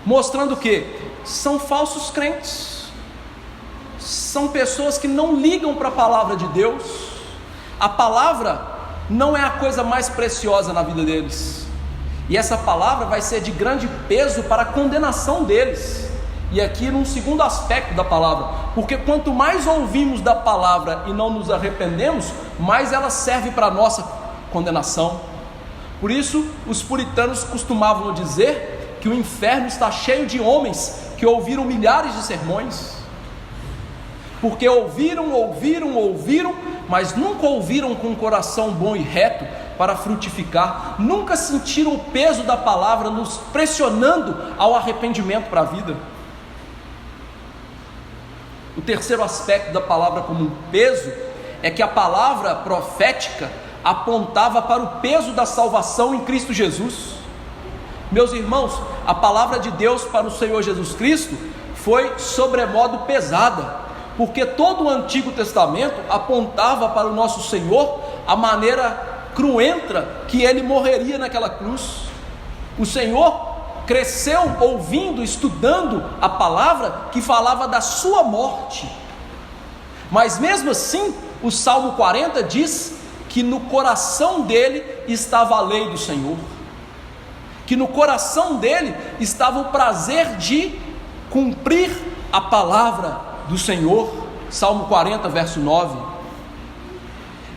mostrando o que? São falsos crentes, são pessoas que não ligam para a palavra de Deus. A palavra não é a coisa mais preciosa na vida deles, e essa palavra vai ser de grande peso para a condenação deles. E aqui num segundo aspecto da palavra, porque quanto mais ouvimos da palavra e não nos arrependemos, mais ela serve para a nossa condenação. Por isso os puritanos costumavam dizer que o inferno está cheio de homens que ouviram milhares de sermões, porque ouviram, mas nunca ouviram com um coração bom e reto para frutificar, nunca sentiram o peso da palavra nos pressionando ao arrependimento para a vida. O terceiro aspecto da palavra como um peso é que a palavra profética apontava para o peso da salvação em Cristo Jesus. Meus irmãos, a palavra de Deus para o Senhor Jesus Cristo foi sobremodo pesada, porque todo o Antigo Testamento apontava para o nosso Senhor a maneira cruenta que ele morreria naquela cruz. O Senhor cresceu ouvindo, estudando a palavra que falava da sua morte, mas mesmo assim o Salmo 40 diz que no coração dele estava a lei do Senhor, que no coração dele estava o prazer de cumprir a palavra do Senhor. Salmo 40 verso 9.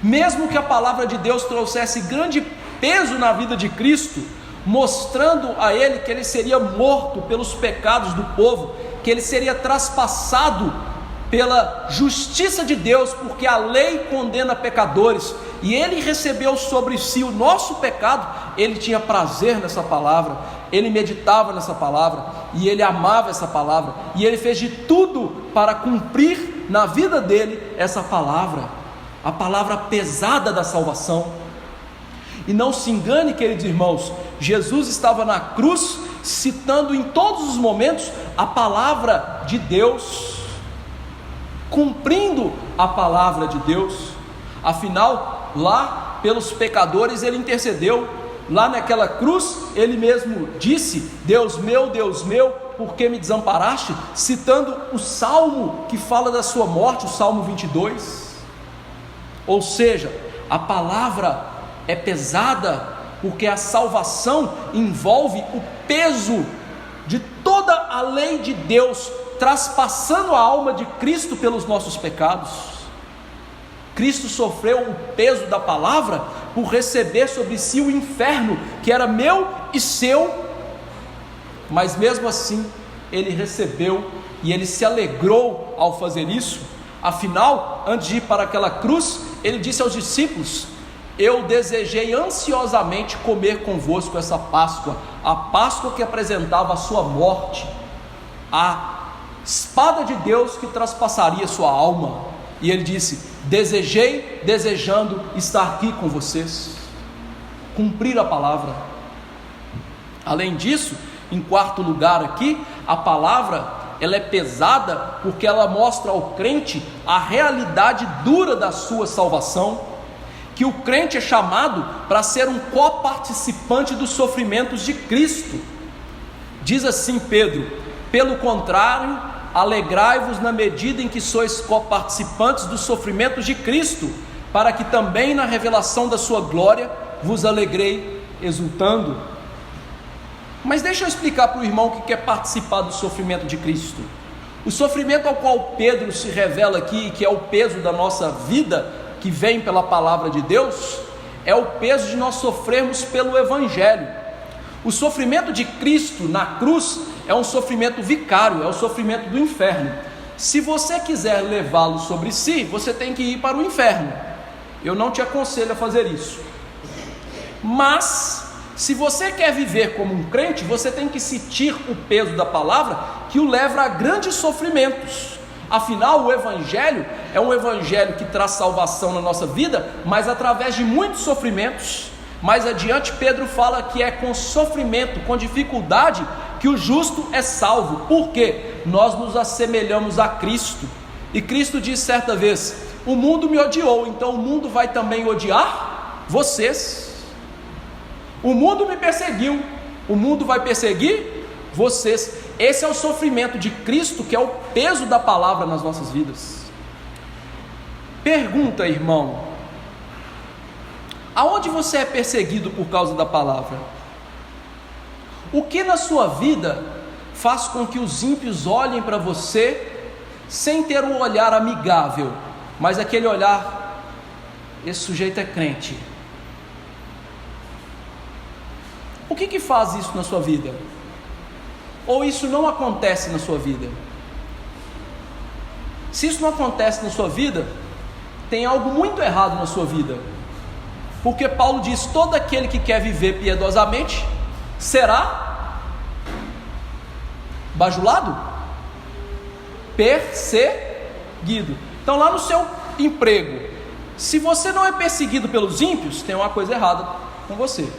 Mesmo que a palavra de Deus trouxesse grande peso na vida de Cristo, mostrando a ele que ele seria morto pelos pecados do povo, que ele seria traspassado pela justiça de Deus, porque a lei condena pecadores, e ele recebeu sobre si o nosso pecado, ele tinha prazer nessa palavra, ele meditava nessa palavra, e ele amava essa palavra, e ele fez de tudo para cumprir na vida dele essa palavra, a palavra pesada da salvação. E não se engane, queridos irmãos, Jesus estava na cruz citando em todos os momentos a palavra de Deus, cumprindo a palavra de Deus. Afinal, lá pelos pecadores ele intercedeu, lá naquela cruz ele mesmo disse: Deus meu, por que me desamparaste? Citando o salmo que fala da sua morte, o Salmo 22. Ou seja, a palavra é pesada, porque a salvação envolve o peso de toda a lei de Deus, traspassando a alma de Cristo pelos nossos pecados. Cristo sofreu o peso da palavra por receber sobre si o inferno, que era meu e seu, mas mesmo assim ele recebeu e ele se alegrou ao fazer isso. Afinal, antes de ir para aquela cruz, ele disse aos discípulos: eu desejei ansiosamente comer convosco essa Páscoa, a Páscoa que apresentava a sua morte, a espada de Deus que traspassaria sua alma. E ele disse: desejando estar aqui com vocês, cumprir a palavra. Além disso, em quarto lugar aqui, a palavra ela é pesada porque ela mostra ao crente a realidade dura da sua salvação, que o crente é chamado para ser um coparticipante dos sofrimentos de Cristo. Diz assim Pedro: pelo contrário, alegrai-vos na medida em que sois coparticipantes dos sofrimentos de Cristo, para que também na revelação da sua glória vos alegrei exultando. Mas deixa eu explicar para o irmão que quer participar do sofrimento de Cristo. O sofrimento ao qual Pedro se revela aqui, que é o peso da nossa vida, que vem pela palavra de Deus, é o peso de nós sofrermos pelo Evangelho. O sofrimento de Cristo na cruz é um sofrimento vicário, é o sofrimento do inferno. Se você quiser levá-lo sobre si, você tem que ir para o inferno. Eu não te aconselho a fazer isso. Mas se você quer viver como um crente, você tem que sentir o peso da palavra, que o leva a grandes sofrimentos. Afinal, o Evangelho é um Evangelho que traz salvação na nossa vida, mas através de muitos sofrimentos. Mais adiante Pedro fala que é com sofrimento, com dificuldade, que o justo é salvo. Por quê? Nós nos assemelhamos a Cristo. E Cristo disse certa vez: o mundo me odiou, então o mundo vai também odiar vocês. O mundo me perseguiu, o mundo vai perseguir vocês. Esse é o sofrimento de Cristo, que é o peso da palavra nas nossas vidas. Pergunta, irmão: aonde você é perseguido por causa da palavra? O que na sua vida faz com que os ímpios olhem para você sem ter um olhar amigável, mas aquele olhar: esse sujeito é crente? O que faz isso na sua vida? Ou isso não acontece na sua vida? Se isso não acontece na sua vida, tem algo muito errado na sua vida. Porque Paulo diz: todo aquele que quer viver piedosamente será bajulado, perseguido. Então, lá no seu emprego, se você não é perseguido pelos ímpios, tem uma coisa errada com você.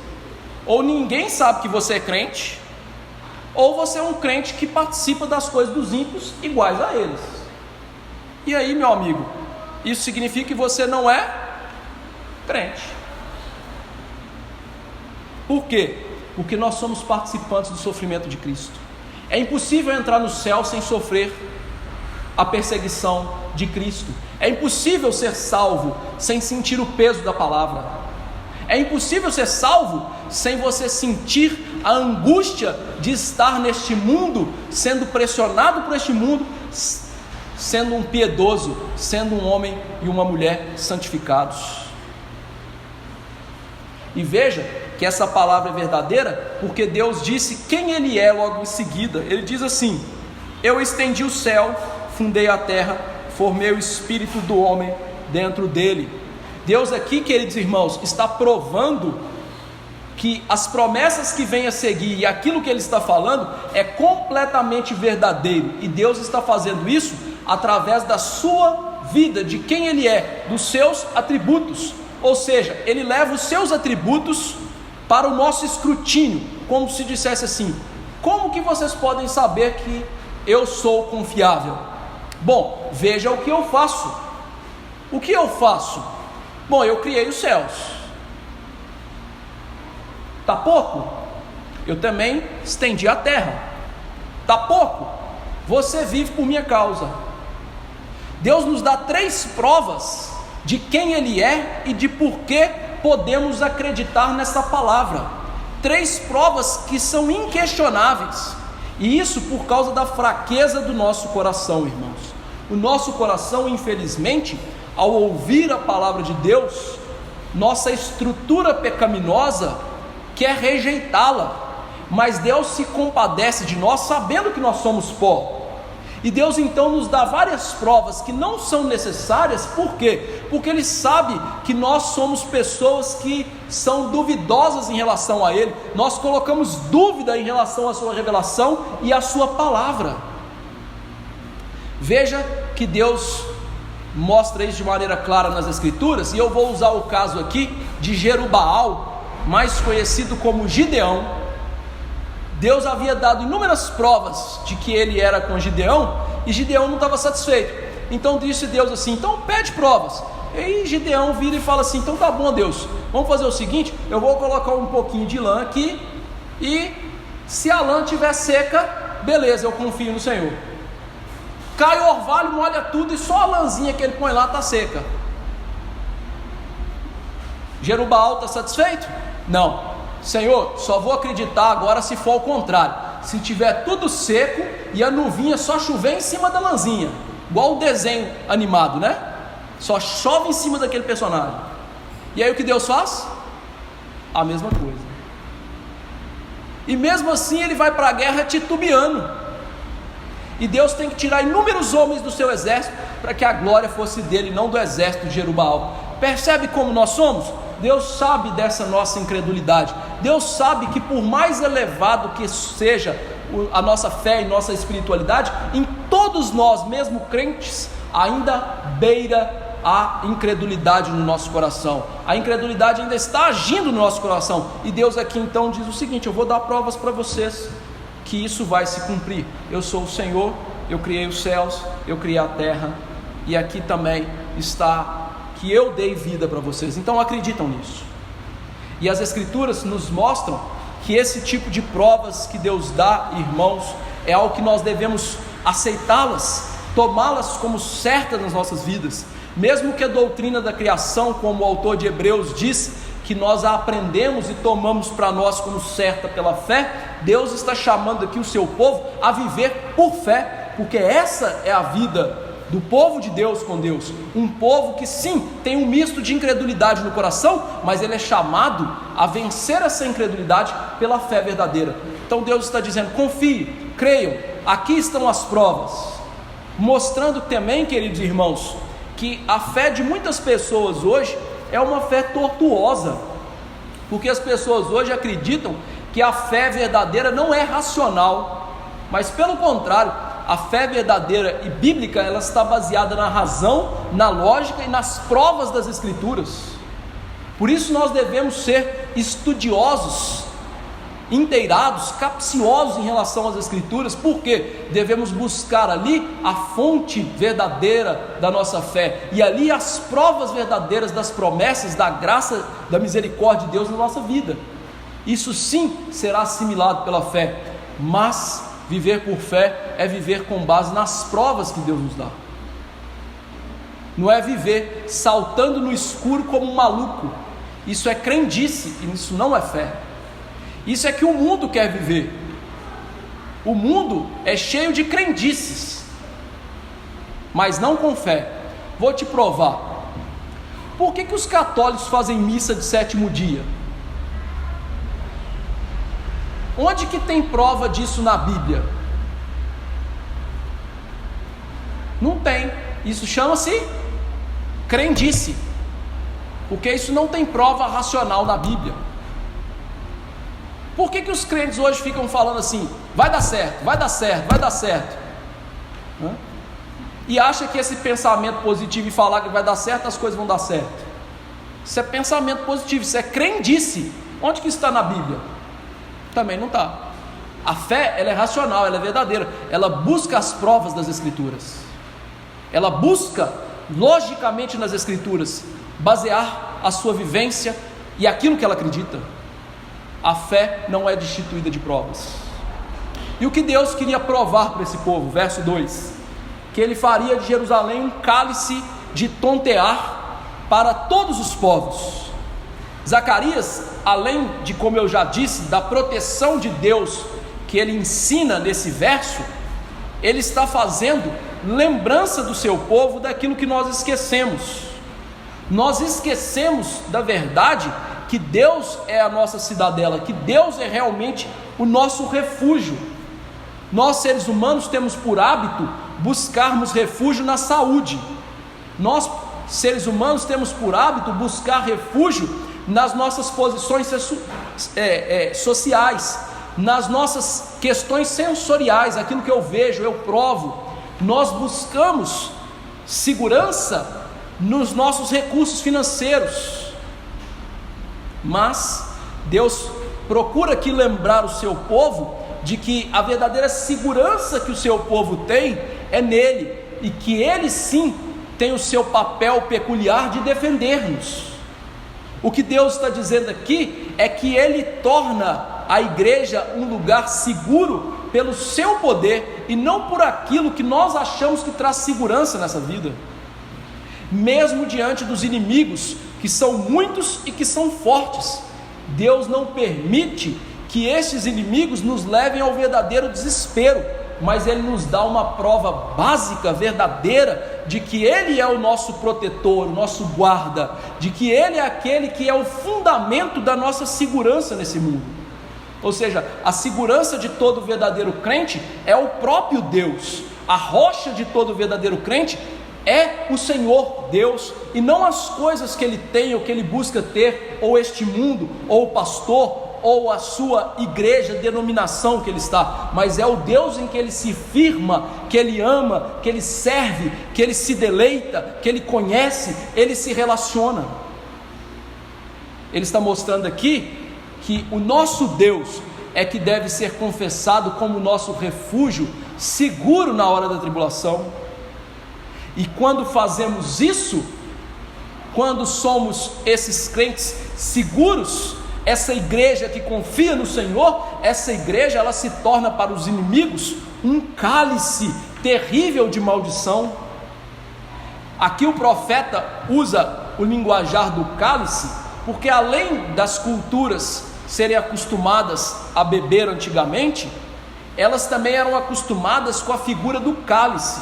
Ou ninguém sabe que você é crente, ou você é um crente que participa das coisas dos ímpios iguais a eles. E aí, meu amigo, isso significa que você não é crente. Por quê? Porque nós somos participantes do sofrimento de Cristo. É impossível entrar no céu sem sofrer a perseguição de Cristo. É impossível ser salvo sem sentir o peso da palavra. É impossível ser salvo sem você sentir a angústia de estar neste mundo, sendo pressionado por este mundo, sendo um piedoso, sendo um homem e uma mulher santificados. E veja que essa palavra é verdadeira, porque Deus disse quem Ele é logo em seguida. Ele diz assim: eu estendi o céu, fundei a terra, formei o espírito do homem dentro dele. Deus aqui, queridos irmãos, está provando que as promessas que vêm a seguir e aquilo que Ele está falando é completamente verdadeiro. E Deus está fazendo isso através da sua vida, de quem Ele é, dos seus atributos. Ou seja, Ele leva os seus atributos para o nosso escrutínio, como se dissesse assim: como que vocês podem saber que eu sou confiável? Bom, veja o que eu faço. O que eu faço? Bom, eu criei os céus. Tá pouco? Eu também estendi a terra. Tá pouco? Você vive por minha causa. Deus nos dá 3 provas de quem Ele é e de por que podemos acreditar nessa palavra. 3 provas que são inquestionáveis. E isso por causa da fraqueza do nosso coração, irmãos. O nosso coração, infelizmente, ao ouvir a palavra de Deus, nossa estrutura pecaminosa quer rejeitá-la, mas Deus se compadece de nós, sabendo que nós somos pó. E Deus então nos dá várias provas que não são necessárias. Por quê? Porque Ele sabe que nós somos pessoas que são duvidosas em relação a Ele. Nós colocamos dúvida em relação à sua revelação e à sua palavra. Veja que Deus mostra isso de maneira clara nas Escrituras, e eu vou usar o caso aqui de Jerubaal, mais conhecido como Gideão. Deus havia dado inúmeras provas de que ele era com Gideão, e Gideão não estava satisfeito. Então disse Deus assim: então pede provas. E aí Gideão vira e fala assim: então tá bom, Deus, vamos fazer o seguinte, eu vou colocar um pouquinho de lã aqui, e Se a lã estiver seca, beleza, eu confio no Senhor. Cai o orvalho, molha tudo e só a lãzinha que ele põe lá está seca. Jerubaal está satisfeito? Não. Senhor, só vou acreditar agora se for ao contrário. Se tiver tudo seco e a nuvinha só chover em cima da lãzinha, igual o desenho animado, né? Só chove em cima daquele personagem. E aí o que Deus faz? A mesma coisa. E mesmo assim ele vai para a guerra titubeando. E Deus tem que tirar inúmeros homens do seu exército para que a glória fosse dele, não do exército de Jerubaal. Percebe como nós somos? Deus sabe dessa nossa incredulidade. Deus sabe que por mais elevado que seja a nossa fé e nossa espiritualidade, em todos nós, mesmo crentes, ainda beira a incredulidade no nosso coração. A incredulidade ainda está agindo no nosso coração. E Deus aqui então diz o seguinte: eu vou dar provas para vocês que isso vai se cumprir. Eu sou o Senhor, eu criei os céus, eu criei a terra, e aqui também está que eu dei vida para vocês. Então acreditam nisso. E as Escrituras nos mostram que esse tipo de provas que Deus dá, irmãos, é algo que nós devemos aceitá-las, tomá-las como certas nas nossas vidas. Mesmo que a doutrina da criação, como o autor de Hebreus diz, que nós a aprendemos e tomamos para nós como certa pela fé, Deus está chamando aqui o seu povo a viver por fé, porque essa é a vida do povo de Deus com Deus. Um povo que sim, tem um misto de incredulidade no coração, mas ele é chamado a vencer essa incredulidade pela fé verdadeira. Então Deus está dizendo: confie, creiam, aqui estão as provas, mostrando também, queridos irmãos, que a fé de muitas pessoas hoje é uma fé tortuosa, porque as pessoas hoje acreditam que a fé verdadeira não é racional, mas pelo contrário, a fé verdadeira e bíblica, ela está baseada na razão, na lógica e nas provas das Escrituras. Por isso nós devemos ser estudiosos, inteirados, capciosos em relação às Escrituras, porque devemos buscar ali a fonte verdadeira da nossa fé, e ali as provas verdadeiras das promessas, da graça, da misericórdia de Deus na nossa vida. Isso sim será assimilado pela fé, mas viver por fé é viver com base nas provas que Deus nos dá. Não é viver saltando no escuro como um maluco. Isso é crendice, e isso não é fé. Isso é que o mundo quer viver. O mundo é cheio de crendices, mas não com fé. Vou te provar. Por que os católicos fazem missa de sétimo dia? Onde que tem prova disso na Bíblia? Não tem. Isso chama-se crendice, porque isso não tem prova racional na Bíblia. Por que os crentes hoje ficam falando assim: vai dar certo, vai dar certo, vai dar certo? E acha que esse pensamento positivo e falar que vai dar certo, as coisas vão dar certo. Isso é pensamento positivo, isso é crendice. Onde que isso está na Bíblia? Também não está. A fé, ela é racional, ela é verdadeira, ela busca as provas das Escrituras, ela busca logicamente nas Escrituras basear a sua vivência e aquilo que ela acredita. A fé não é destituída de provas. E o que Deus queria provar para esse povo? Verso 2: que ele faria de Jerusalém um cálice de tontear para todos os povos. Zacarias, além de, como eu já disse, da proteção de Deus que ele ensina nesse verso, ele está fazendo lembrança do seu povo daquilo que nós esquecemos. Nós esquecemos da verdade que Deus é a nossa cidadela, que Deus é realmente o nosso refúgio. Nós, seres humanos, temos por hábito buscarmos refúgio na saúde. Nós, seres humanos, temos por hábito buscar refúgio nas nossas posições sociais, nas nossas questões sensoriais, aquilo que eu vejo, eu provo. Nós buscamos segurança nos nossos recursos financeiros, mas Deus procura aqui lembrar o seu povo de que a verdadeira segurança que o seu povo tem é nele, e que ele sim tem o seu papel peculiar de defender-nos. O que Deus está dizendo aqui é que Ele torna a igreja um lugar seguro pelo seu poder e não por aquilo que nós achamos que traz segurança nessa vida. Mesmo diante dos inimigos, que são muitos e que são fortes, Deus não permite que esses inimigos nos levem ao verdadeiro desespero, mas Ele nos dá uma prova básica, verdadeira, de que Ele é o nosso protetor, o nosso guarda, de que Ele é aquele que é o fundamento da nossa segurança nesse mundo. Ou seja, a segurança de todo verdadeiro crente é o próprio Deus. A rocha de todo verdadeiro crente é o Senhor Deus, e não as coisas que ele tem ou que ele busca ter, ou este mundo, ou o pastor, ou a sua igreja, denominação que ele está, mas é o Deus em que ele se firma, que ele ama, que ele serve, que ele se deleita, que ele conhece, ele se relaciona. Ele está mostrando aqui que o nosso Deus é que deve ser confessado como o nosso refúgio seguro na hora da tribulação. E quando fazemos isso, quando somos esses crentes seguros, essa igreja que confia no Senhor, essa igreja ela se torna para os inimigos um cálice terrível de maldição. Aqui o profeta usa o linguajar do cálice, porque além das culturas serem acostumadas a beber antigamente, elas também eram acostumadas com a figura do cálice.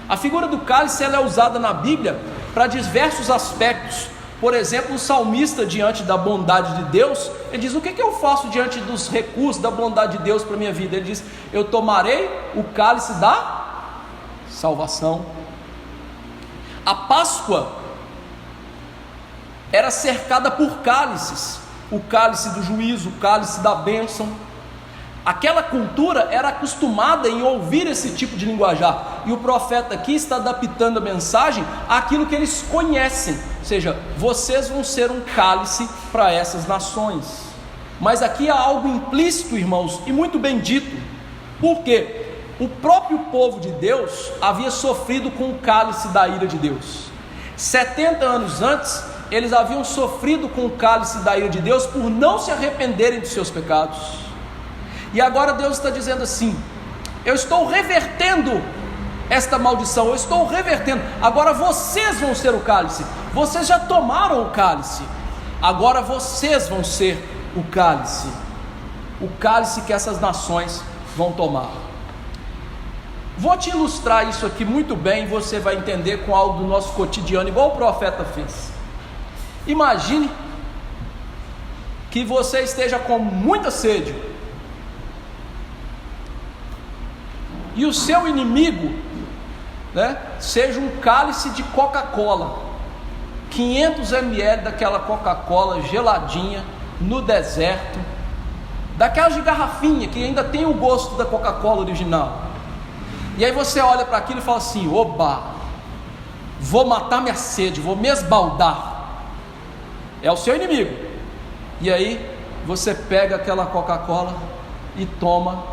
A figura do cálice ela é usada na Bíblia para diversos aspectos. Por exemplo, o salmista, diante da bondade de Deus, ele diz: o que eu faço diante dos recursos da bondade de Deus para a minha vida? Ele diz: eu tomarei o cálice da salvação. A Páscoa era cercada por cálices, o cálice do juízo, o cálice da bênção. Aquela cultura era acostumada em ouvir esse tipo de linguajar, e o profeta aqui está adaptando a mensagem àquilo que eles conhecem, ou seja, vocês vão ser um cálice para essas nações. Mas aqui há algo implícito, irmãos, e muito bem dito, porque o próprio povo de Deus havia sofrido com o cálice da ira de Deus. 70 anos antes, eles haviam sofrido com o cálice da ira de Deus por não se arrependerem dos seus pecados. E agora Deus está dizendo assim: eu estou revertendo esta maldição, eu estou revertendo, agora vocês vão ser o cálice. Vocês já tomaram o cálice, agora vocês vão ser o cálice que essas nações vão tomar. Vou te ilustrar isso aqui muito bem, você vai entender com algo do nosso cotidiano, igual o profeta fez. Imagine que você esteja com muita sede, e o seu inimigo, seja um cálice de Coca-Cola, 500 ml daquela Coca-Cola geladinha, no deserto, daquelas de garrafinha, que ainda tem o gosto da Coca-Cola original. E aí você olha para aquilo e fala assim: oba, vou matar minha sede, vou me esbaldar. É o seu inimigo. E aí você pega aquela Coca-Cola e toma,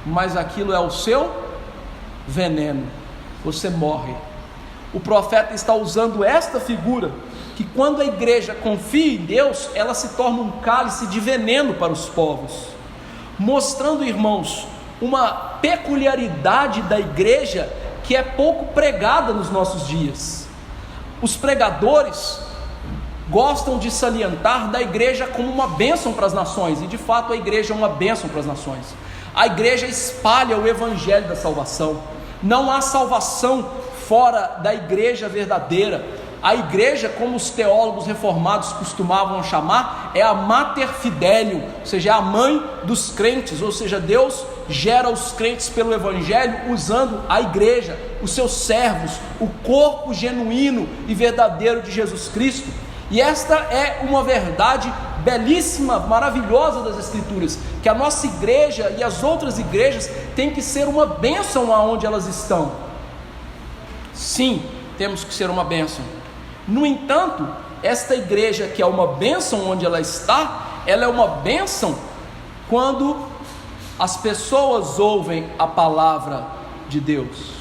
mas aquilo é o seu veneno, você morre. O profeta está usando esta figura, que quando a igreja confia em Deus, ela se torna um cálice de veneno para os povos, mostrando, irmãos, uma peculiaridade da igreja que é pouco pregada nos nossos dias. Os pregadores gostam de salientar da igreja como uma bênção para as nações, e de fato a igreja é uma bênção para as nações. A igreja espalha o evangelho da salvação. Não há salvação fora da igreja verdadeira. A igreja, como os teólogos reformados costumavam chamar, é a mater fidelium, ou seja, é a mãe dos crentes. Ou seja, Deus gera os crentes pelo evangelho usando a igreja, os seus servos, o corpo genuíno e verdadeiro de Jesus Cristo. E esta é uma verdade belíssima, maravilhosa das Escrituras, que a nossa igreja e as outras igrejas têm que ser uma bênção aonde elas estão. Sim, temos que ser uma bênção. No entanto, esta igreja que é uma bênção onde ela está, ela é uma bênção quando as pessoas ouvem a palavra de Deus.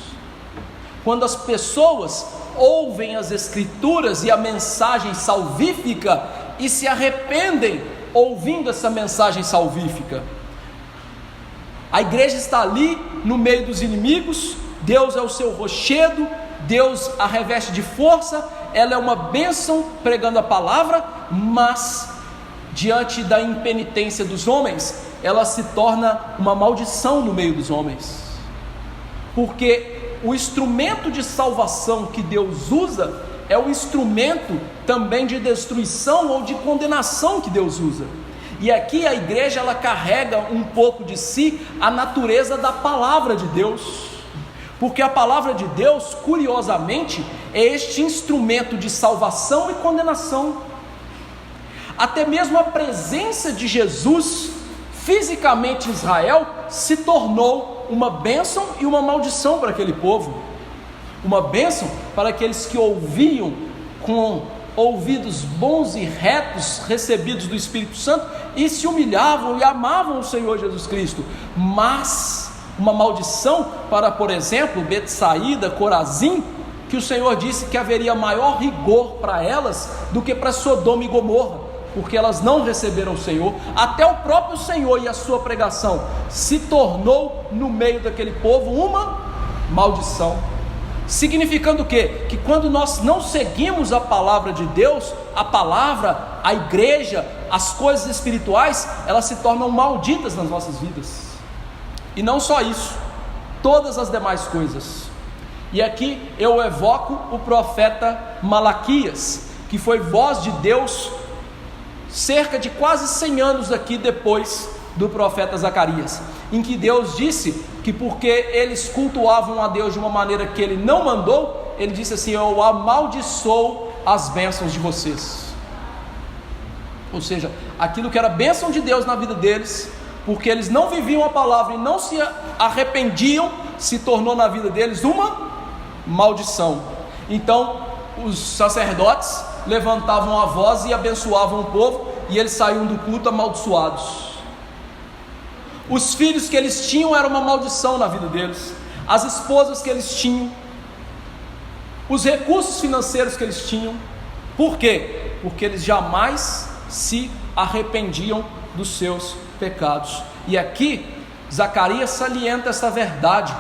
Quando as pessoas ouvem as Escrituras e a mensagem salvífica e se arrependem ouvindo essa mensagem salvífica. A igreja está ali no meio dos inimigos, Deus é o seu rochedo, Deus a reveste de força, ela é uma bênção pregando a palavra, mas diante da impenitência dos homens, ela se torna uma maldição no meio dos homens, porque o instrumento de salvação que Deus usa é o instrumento também de destruição ou de condenação que Deus usa. E aqui a igreja, ela carrega um pouco de si a natureza da palavra de Deus, porque a palavra de Deus, curiosamente, é este instrumento de salvação e condenação. Até mesmo a presença de Jesus fisicamente em Israel se tornou uma bênção e uma maldição para aquele povo. Uma bênção para aqueles que ouviam com ouvidos bons e retos, recebidos do Espírito Santo, e se humilhavam e amavam o Senhor Jesus Cristo. Mas uma maldição para, por exemplo, Betsaída, Corazim, que o Senhor disse que haveria maior rigor para elas do que para Sodoma e Gomorra, porque elas não receberam o Senhor. Até o próprio Senhor e a sua pregação se tornou no meio daquele povo uma maldição. Significando o quê? Que quando nós não seguimos a palavra de Deus, a palavra, a igreja, as coisas espirituais, elas se tornam malditas nas nossas vidas. E não só isso, todas as demais coisas. E aqui eu evoco o profeta Malaquias, que foi voz de Deus cerca de quase 100 anos aqui depois do profeta Zacarias, em que Deus disse que porque eles cultuavam a Deus de uma maneira que Ele não mandou, Ele disse assim: eu amaldiçoo as bênçãos de vocês. Ou seja, aquilo que era bênção de Deus na vida deles, porque eles não viviam a palavra e não se arrependiam, se tornou na vida deles uma maldição. Então os sacerdotes levantavam a voz e abençoavam o povo, e eles saíam do culto amaldiçoados. Os filhos que eles tinham era uma maldição na vida deles, as esposas que eles tinham, os recursos financeiros que eles tinham. Por quê? Porque eles jamais se arrependiam dos seus pecados. E aqui Zacarias salienta essa verdade,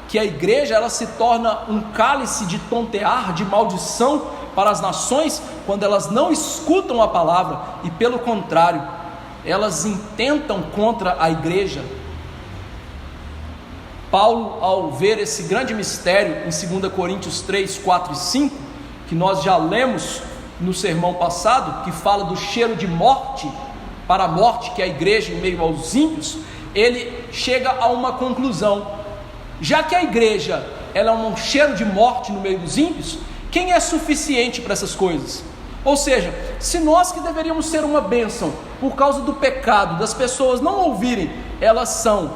que a igreja, ela se torna um cálice de tontear, de maldição para as nações, quando elas não escutam a palavra e, pelo contrário, elas intentam contra a igreja. Paulo, ao ver esse grande mistério em 2 Coríntios 3, 4 e 5, que nós já lemos no sermão passado, que fala do cheiro de morte para a morte, que é a igreja em meio aos ímpios, ele chega a uma conclusão: já que a igreja ela é um cheiro de morte no meio dos ímpios, quem é suficiente para essas coisas? Ou seja, se nós que deveríamos ser uma bênção, por causa do pecado, das pessoas não ouvirem, elas são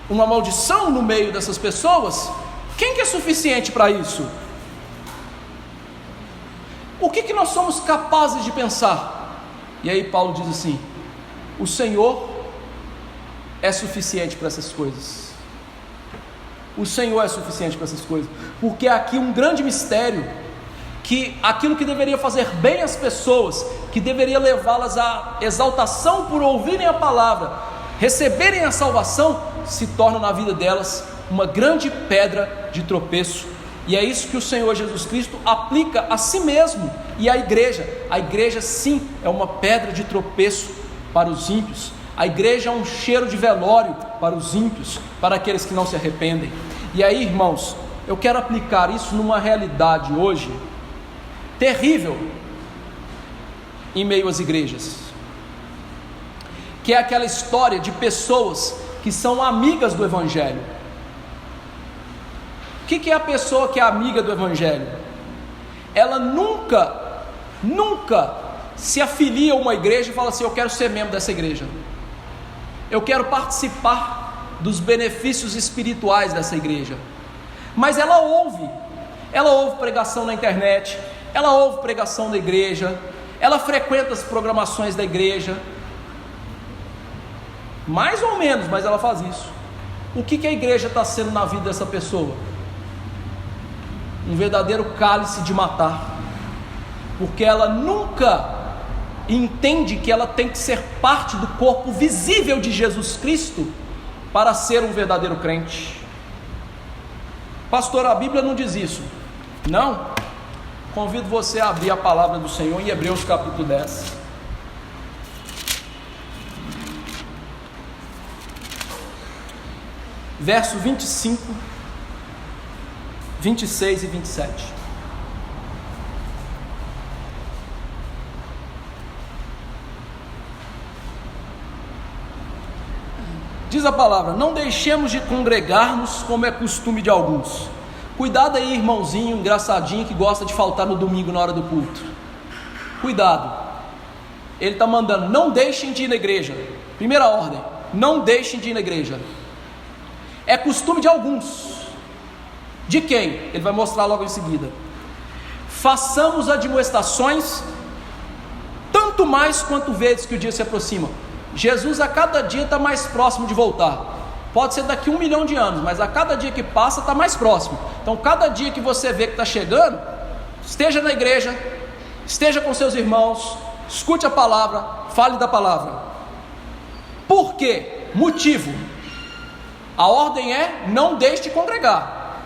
uma maldição no meio dessas pessoas, quem que é suficiente para isso? O que nós somos capazes de pensar? E aí Paulo diz assim: o Senhor é suficiente para essas coisas. O Senhor é suficiente para essas coisas, porque há aqui um grande mistério, que aquilo que deveria fazer bem às pessoas, que deveria levá-las à exaltação por ouvirem a palavra, receberem a salvação, se torna na vida delas uma grande pedra de tropeço. E é isso que o Senhor Jesus Cristo aplica a si mesmo e à igreja. A igreja, sim, é uma pedra de tropeço para os ímpios. A igreja é um cheiro de velório para os ímpios, para aqueles que não se arrependem. E aí, irmãos, eu quero aplicar isso numa realidade hoje terrível em meio às igrejas, que é aquela história de pessoas que são amigas do Evangelho. O que é a pessoa que é amiga do Evangelho? Ela nunca se afilia a uma igreja e fala assim: eu quero ser membro dessa igreja, eu quero participar dos benefícios espirituais dessa igreja. Mas ela ouve pregação na internet, ela ouve pregação da igreja, ela frequenta as programações da igreja, mais ou menos, mas ela faz isso. O que a igreja está sendo na vida dessa pessoa? Um verdadeiro cálice de matar, porque ela nunca e entende que ela tem que ser parte do corpo visível de Jesus Cristo para ser um verdadeiro crente. Pastor, a Bíblia não diz isso. Não. Convido você a abrir a palavra do Senhor em Hebreus capítulo 10. Verso 25, 26 e 27. Diz a palavra: não deixemos de congregar-nos como é costume de alguns. Cuidado aí, irmãozinho engraçadinho que gosta de faltar no domingo na hora do culto. Cuidado. Ele está mandando: não deixem de ir na igreja. Primeira ordem: não deixem de ir na igreja. É costume de alguns. De quem? Ele vai mostrar logo em seguida. Façamos admoestações, tanto mais quanto vezes que o dia se aproxima. Jesus a cada dia está mais próximo de voltar. Pode ser daqui 1 milhão de anos, mas a cada dia que passa está mais próximo. Então cada dia que você vê que está chegando, esteja na igreja, esteja com seus irmãos, escute a palavra, fale da palavra. Por quê? Motivo. A ordem é: não deixe de congregar,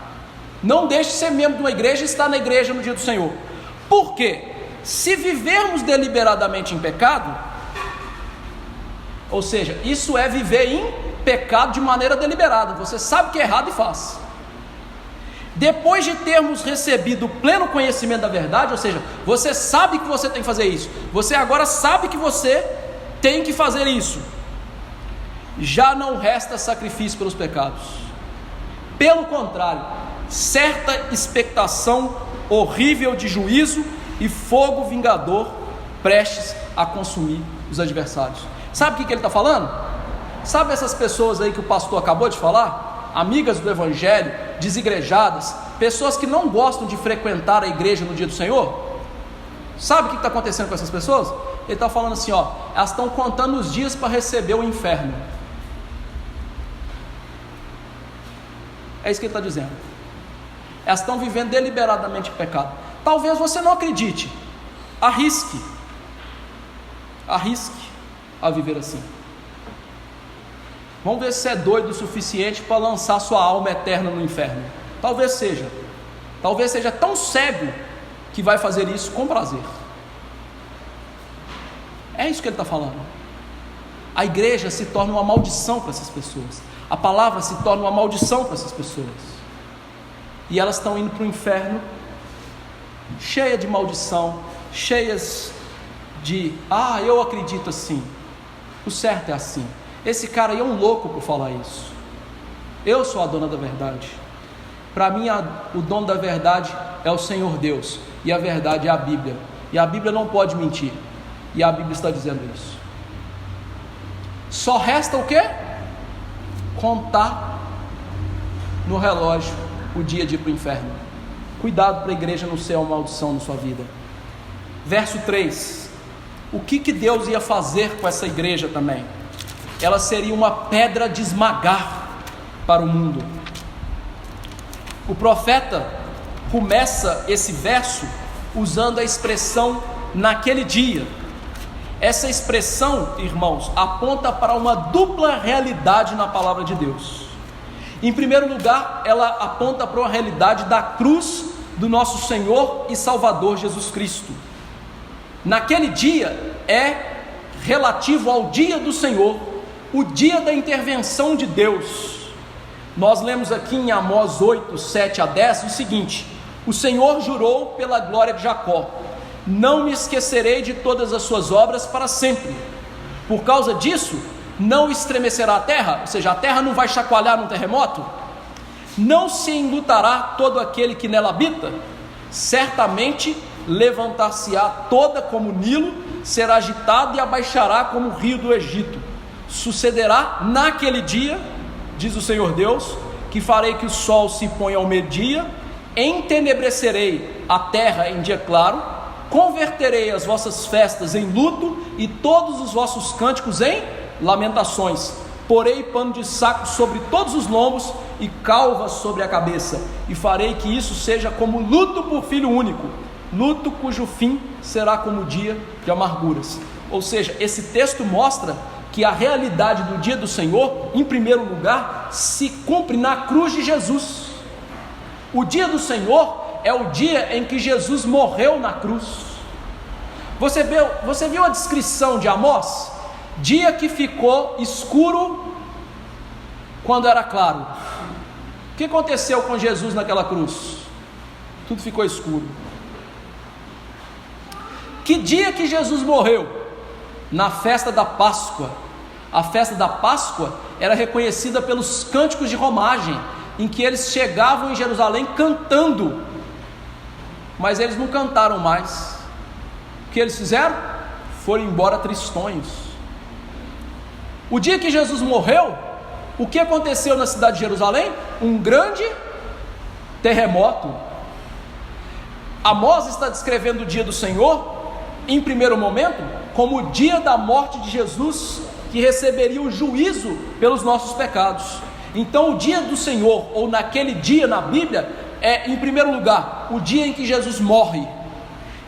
não deixe de ser membro de uma igreja e estar na igreja no dia do Senhor. Por quê? Se vivermos deliberadamente em pecado, ou seja, isso é viver em pecado de maneira deliberada, você sabe que é errado e faz. Depois de termos recebido o pleno conhecimento da verdade, ou seja, você sabe que você tem que fazer isso, você agora sabe que você tem que fazer isso, já não resta sacrifício pelos pecados. Pelo contrário, certa expectação horrível de juízo e fogo vingador prestes a consumir os adversários. Sabe o que ele está falando? Sabe essas pessoas aí que o pastor acabou de falar? Amigas do evangelho, desigrejadas, pessoas que não gostam de frequentar a igreja no dia do Senhor. Sabe o que está acontecendo com essas pessoas? Ele está falando assim, elas estão contando os dias para receber o inferno. É isso que ele está dizendo. Elas estão vivendo deliberadamente em pecado. Talvez você não acredite. Arrisque a viver assim. Vamos ver se você é doido o suficiente para lançar sua alma eterna no inferno. Talvez seja tão cego que vai fazer isso com prazer. É isso que ele está falando. A igreja se torna uma maldição para essas pessoas. A palavra se torna uma maldição para essas pessoas. E elas estão indo para o inferno cheia de maldição, cheias de: eu acredito assim, o certo é assim. Esse cara aí é um louco por falar isso. Eu sou a dona da verdade. Para mim, o dono da verdade é o Senhor Deus, e a verdade é a Bíblia, e a Bíblia não pode mentir, e a Bíblia está dizendo isso. Só resta o quê? Contar no relógio o dia de ir para o inferno. Cuidado para a igreja não ser uma maldição na sua vida. Verso 3: o que Deus ia fazer com essa igreja também? Ela seria uma pedra de esmagar para o mundo. O profeta começa esse verso usando a expressão naquele dia. Essa expressão, irmãos, aponta para uma dupla realidade na palavra de Deus. Em primeiro lugar, ela aponta para uma realidade da cruz do nosso Senhor e Salvador Jesus Cristo. Naquele dia é relativo ao dia do Senhor, o dia da intervenção de Deus. Nós lemos aqui em Amós 8, 7 a 10 o seguinte: o Senhor jurou pela glória de Jacó: não me esquecerei de todas as suas obras para sempre. Por causa disso, não estremecerá a terra, ou seja, a terra não vai chacoalhar num terremoto. Não se enlutará todo aquele que nela habita. Certamente levantar-se-á toda como o Nilo, será agitada e abaixará como o rio do Egito. Sucederá naquele dia, diz o Senhor Deus, que farei que o sol se ponha ao meio-dia, entenebrecerei a terra em dia claro, converterei as vossas festas em luto e todos os vossos cânticos em lamentações. Porei pano de saco sobre todos os lombos e calvas sobre a cabeça, e farei que isso seja como luto por filho único, luto cujo fim será como dia de amarguras. Ou seja, esse texto mostra que a realidade do dia do Senhor, em primeiro lugar, se cumpre na cruz de Jesus. O dia do Senhor é o dia em que Jesus morreu na cruz. Você viu a descrição de Amós? Dia que ficou escuro quando era claro. O que aconteceu com Jesus naquela cruz? Tudo ficou escuro. Que dia que Jesus morreu? Na festa da Páscoa. A festa da Páscoa era reconhecida pelos cânticos de romagem, em que eles chegavam em Jerusalém cantando, mas eles não cantaram mais. O que eles fizeram? Foram embora tristonhos. O dia que Jesus morreu, o que aconteceu na cidade de Jerusalém? Um grande terremoto. Amós está descrevendo o dia do Senhor, em primeiro momento, como o dia da morte de Jesus, que receberia o juízo pelos nossos pecados. Então o dia do Senhor, ou naquele dia na Bíblia, é em primeiro lugar o dia em que Jesus morre,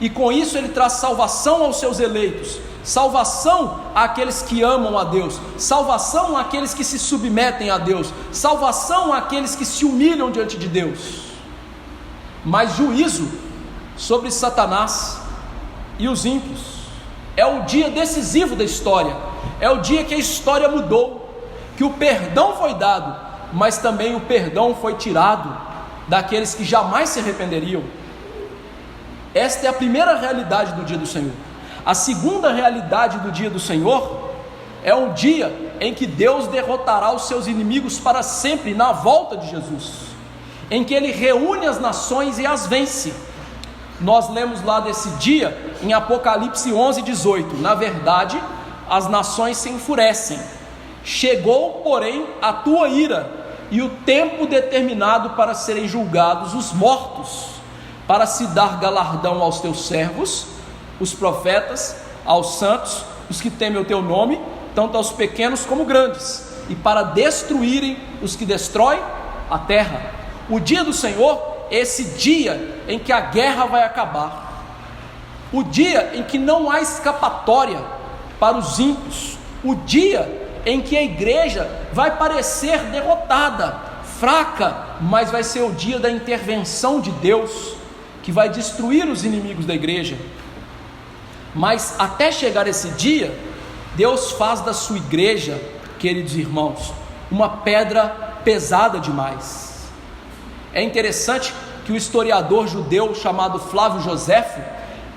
e com isso ele traz salvação aos seus eleitos, salvação àqueles que amam a Deus, salvação àqueles que se submetem a Deus, salvação àqueles que se humilham diante de Deus, mas juízo sobre Satanás e os ímpios. É o dia decisivo da história, é o dia que a história mudou, que o perdão foi dado, mas também o perdão foi tirado daqueles que jamais se arrependeriam. Esta é a primeira realidade do dia do Senhor. A segunda realidade do dia do Senhor é um dia em que Deus derrotará os seus inimigos para sempre na volta de Jesus, em que Ele reúne as nações e as vence. Nós lemos lá desse dia em Apocalipse 11:18. Na verdade, as nações se enfurecem. Chegou, porém, a tua ira e o tempo determinado para serem julgados os mortos, para se dar galardão aos teus servos, os profetas, aos santos, os que temem o teu nome, tanto aos pequenos como grandes, e para destruírem os que destroem a terra. O dia do Senhor, esse dia em que a guerra vai acabar, o dia em que não há escapatória para os ímpios, o dia em que a igreja vai parecer derrotada, fraca, mas vai ser o dia da intervenção de Deus, que vai destruir os inimigos da igreja. Mas até chegar esse dia, Deus faz da sua igreja, queridos irmãos, uma pedra pesada demais. É interessante que o historiador judeu chamado Flávio Joséfo,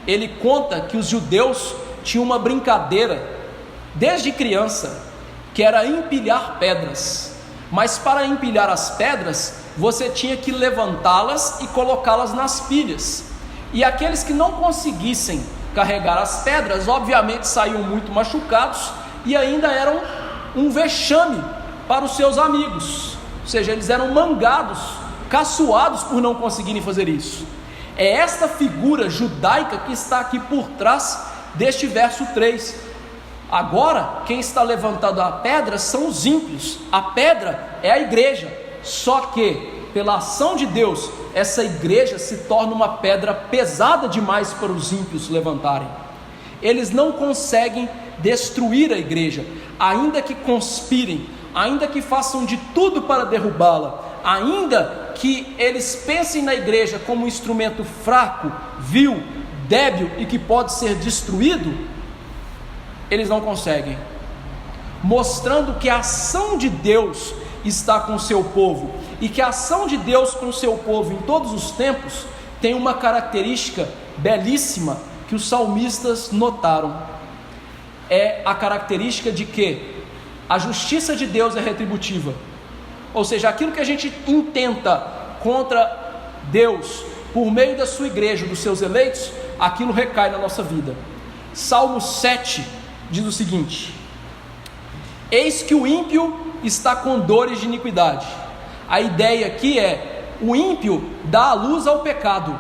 ele conta que os judeus tinham uma brincadeira desde criança, que era empilhar pedras. Mas para empilhar as pedras, você tinha que levantá-las e colocá-las nas pilhas, e aqueles que não conseguissem carregar as pedras, obviamente saíam muito machucados e ainda eram um vexame para os seus amigos, ou seja, eles eram mangados, caçoados por não conseguirem fazer isso. É esta figura judaica que está aqui por trás deste verso 3. Agora, quem está levantando a pedra são os ímpios, a pedra é a igreja, só que, pela ação de Deus, essa igreja se torna uma pedra pesada demais para os ímpios levantarem. Eles não conseguem destruir a igreja, ainda que conspirem, ainda que façam de tudo para derrubá-la, ainda que eles pensem na igreja como um instrumento fraco, vil, débil e que pode ser destruído, eles não conseguem, mostrando que a ação de Deus está com o seu povo, e que a ação de Deus com o seu povo em todos os tempos tem uma característica belíssima que os salmistas notaram. É a característica de que a justiça de Deus é retributiva, ou seja, aquilo que a gente intenta contra Deus por meio da sua igreja, dos seus eleitos, aquilo recai na nossa vida. Salmo 7 diz o seguinte: eis que o ímpio está com dores de iniquidade. A ideia aqui é, o ímpio dá a luz ao pecado.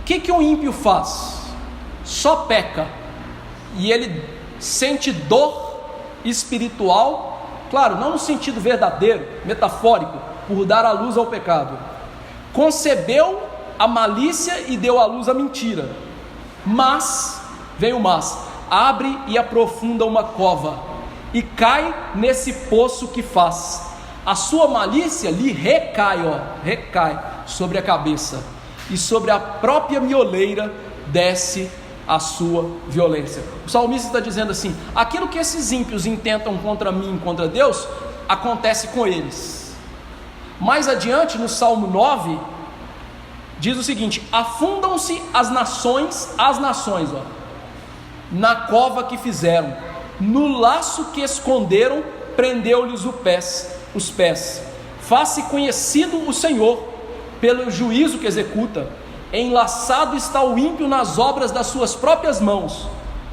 O que o ímpio faz? Só peca, e ele sente dor espiritual, claro, não no sentido verdadeiro, metafórico, por dar a luz ao pecado. Concebeu a malícia e deu à luz a mentira. Mas, vem o mas, abre e aprofunda uma cova, e cai nesse poço que faz. A sua malícia lhe recai sobre a cabeça, e sobre a própria mioleira desce a sua violência. O salmista está dizendo assim: aquilo que esses ímpios intentam contra mim, contra Deus, acontece com eles. Mais adiante, no Salmo 9, diz o seguinte: afundam-se as nações, na cova que fizeram, no laço que esconderam, prendeu-lhes os pés. Faz-se conhecido o Senhor pelo juízo que executa. Enlaçado está o ímpio nas obras das suas próprias mãos.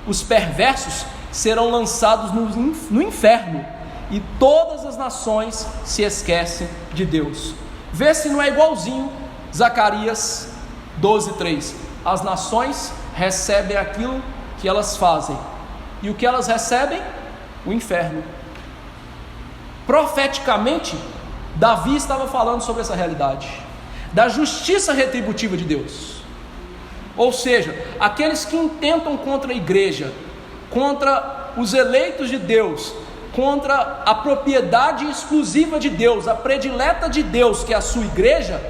Os perversos serão lançados no inferno, e todas as nações se esquecem de Deus. Vê se não é igualzinho Zacarias 12:3. As nações recebem aquilo que elas fazem, e o que elas recebem? O inferno. Profeticamente, Davi estava falando sobre essa realidade da justiça retributiva de Deus. Ou seja, aqueles que intentam contra a igreja, contra os eleitos de Deus, contra a propriedade exclusiva de Deus, a predileta de Deus, que é a sua igreja,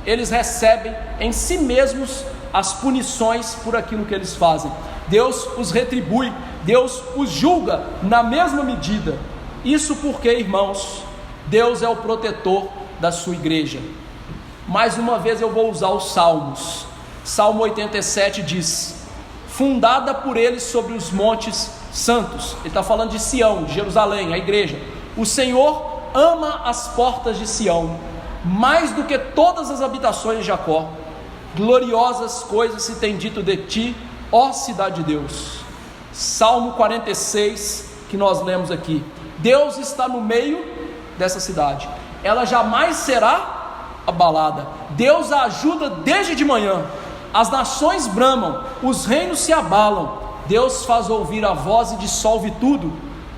eles recebem em si mesmos as punições por aquilo que eles fazem. Deus os retribui, Deus os julga na mesma medida. Isso porque, irmãos, Deus é o protetor da sua igreja. Mais uma vez eu vou usar os Salmos. Salmo 87 diz: fundada por eles sobre os montes santos. Ele está falando de Sião, de Jerusalém, a igreja. O Senhor ama as portas de Sião, mais do que todas as habitações de Jacó. Gloriosas coisas se tem dito de ti, ó cidade de Deus. Salmo 46, que nós lemos aqui. Deus está no meio dessa cidade, ela jamais será abalada. Deus a ajuda desde de manhã. As nações bramam, os reinos se abalam. Deus faz ouvir a voz e dissolve tudo.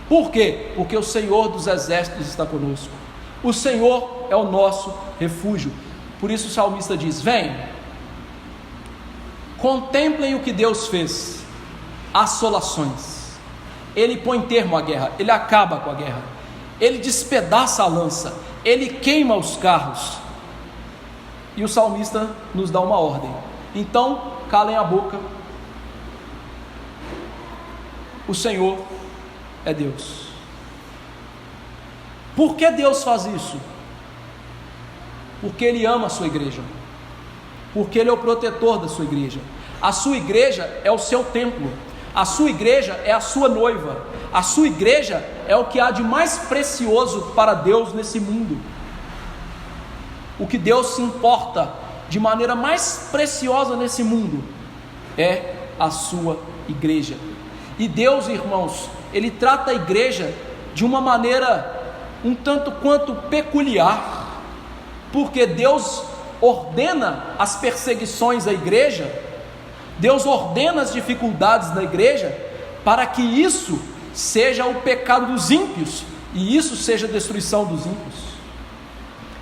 Por quê? Porque o Senhor dos exércitos está conosco. O Senhor é o nosso refúgio. Por isso o salmista diz: vem, contemplem o que Deus fez. Assolações. Ele põe termo à guerra, ele acaba com a guerra, ele despedaça a lança, ele queima os carros. E o salmista nos dá uma ordem: então calem a boca, o Senhor é Deus. Por que Deus faz isso? Porque Ele ama a sua igreja, porque Ele é o protetor da sua igreja. A sua igreja é o seu templo, a sua igreja é a sua noiva, a sua igreja é o que há de mais precioso para Deus nesse mundo. O que Deus se importa de maneira mais preciosa nesse mundo é a sua igreja. E Deus, irmãos, Ele trata a igreja de uma maneira um tanto quanto peculiar, porque Deus ordena as perseguições à igreja, Deus ordena as dificuldades da igreja, para que isso seja o pecado dos ímpios, e isso seja a destruição dos ímpios.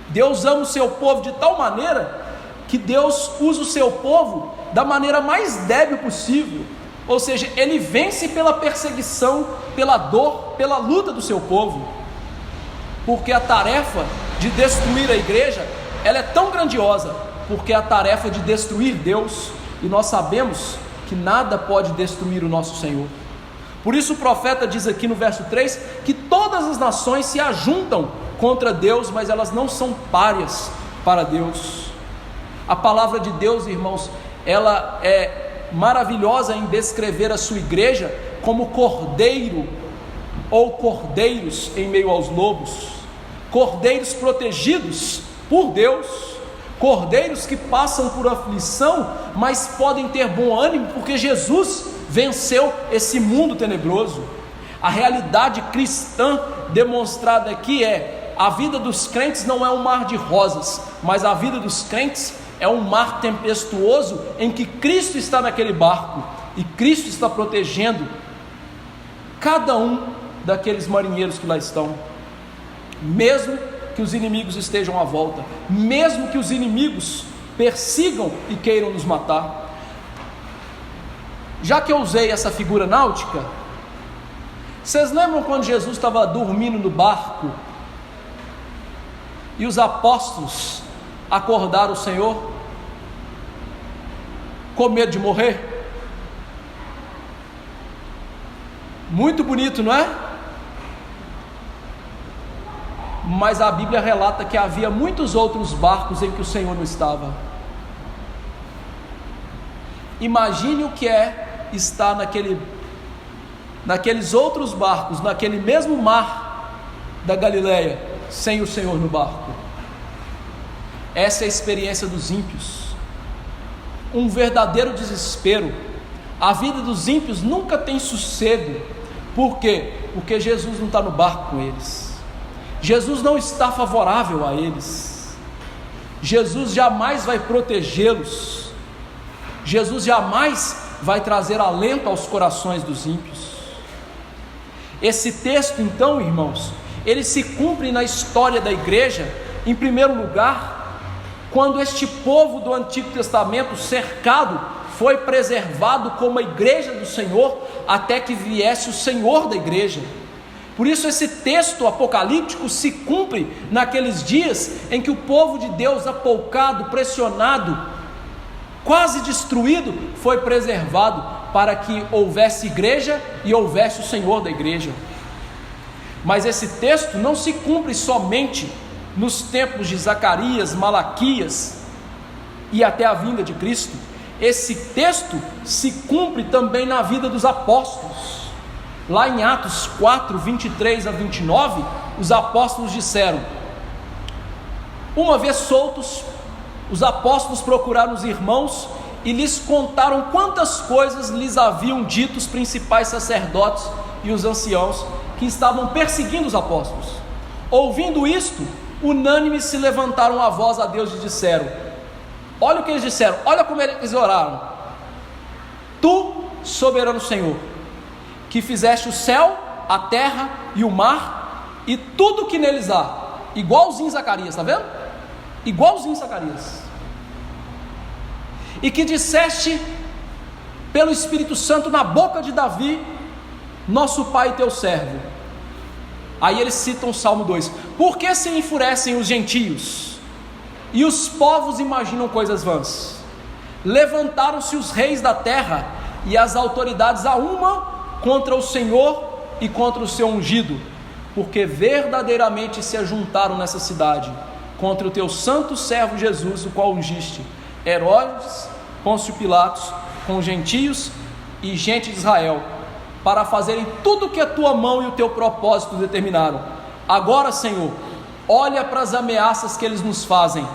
Deus ama o seu povo de tal maneira, que Deus usa o seu povo da maneira mais débil possível, ou seja, Ele vence pela perseguição, pela dor, pela luta do seu povo, porque a tarefa de destruir a igreja, ela é tão grandiosa, porque é a tarefa de destruir Deus, e nós sabemos que nada pode destruir o nosso Senhor. Por isso o profeta diz aqui no verso 3, que todas as nações se ajuntam contra Deus, mas elas não são párias para Deus. A palavra de Deus, irmãos, ela é maravilhosa em descrever a sua igreja como cordeiro, ou cordeiros em meio aos lobos, cordeiros protegidos por Deus, cordeiros que passam por aflição, mas podem ter bom ânimo, porque Jesus venceu esse mundo tenebroso. A realidade cristã demonstrada aqui é: a vida dos crentes não é um mar de rosas, mas a vida dos crentes é um mar tempestuoso, em que Cristo está naquele barco, e Cristo está protegendo cada um daqueles marinheiros que lá estão, mesmo que os inimigos estejam à volta, mesmo que os inimigos persigam e queiram nos matar. já que eu usei essa figura náutica, vocês lembram quando Jesus estava dormindo no barco e os apóstolos acordaram o Senhor com medo de morrer? Muito bonito, não é? Mas a Bíblia relata que havia muitos outros barcos em que o Senhor não estava. Imagine o que é estar naqueles outros barcos, naquele mesmo mar da Galileia, sem o Senhor no barco. Essa é a experiência dos ímpios, um verdadeiro desespero. A vida dos ímpios nunca tem sossego. Por quê? Porque Jesus não está no barco com eles. Jesus não está favorável a eles. Jesus jamais vai protegê-los. Jesus jamais vai trazer alento aos corações dos ímpios. Esse texto, então, irmãos, ele se cumpre na história da igreja, em primeiro lugar, quando este povo do Antigo Testamento, cercado, foi preservado como a igreja do Senhor, até que viesse o Senhor da igreja. Por isso esse texto apocalíptico se cumpre naqueles dias em que o povo de Deus, apoucado, pressionado, quase destruído, foi preservado para que houvesse igreja e houvesse o Senhor da igreja. Mas esse texto não se cumpre somente nos tempos de Zacarias, Malaquias e até a vinda de Cristo. Esse texto se cumpre também na vida dos apóstolos. Lá em Atos 4, 23 a 29, os apóstolos disseram: uma vez soltos, os apóstolos procuraram os irmãos e lhes contaram quantas coisas lhes haviam dito os principais sacerdotes e os anciãos que estavam perseguindo os apóstolos. Ouvindo isto, unânimes se levantaram a voz a Deus e disseram: olha o que eles disseram, olha como eles oraram: tu, soberano Senhor, que fizeste o céu, a terra e o mar e tudo que neles há. Igualzinho Zacarias, está vendo? Igualzinho Zacarias. E que disseste pelo Espírito Santo na boca de Davi, nosso pai e teu servo. Aí eles citam o Salmo 2: por que se enfurecem os gentios e os povos imaginam coisas vãs? Levantaram-se os reis da terra e as autoridades a uma contra o Senhor e contra o seu ungido, porque verdadeiramente se ajuntaram nessa cidade contra o teu santo servo Jesus, o qual ungiste. Herodes, Pôncio Pilatos, com gentios e gente de Israel, para fazerem tudo o que a tua mão e o teu propósito determinaram. Agora, Senhor, olha para as ameaças que eles nos fazem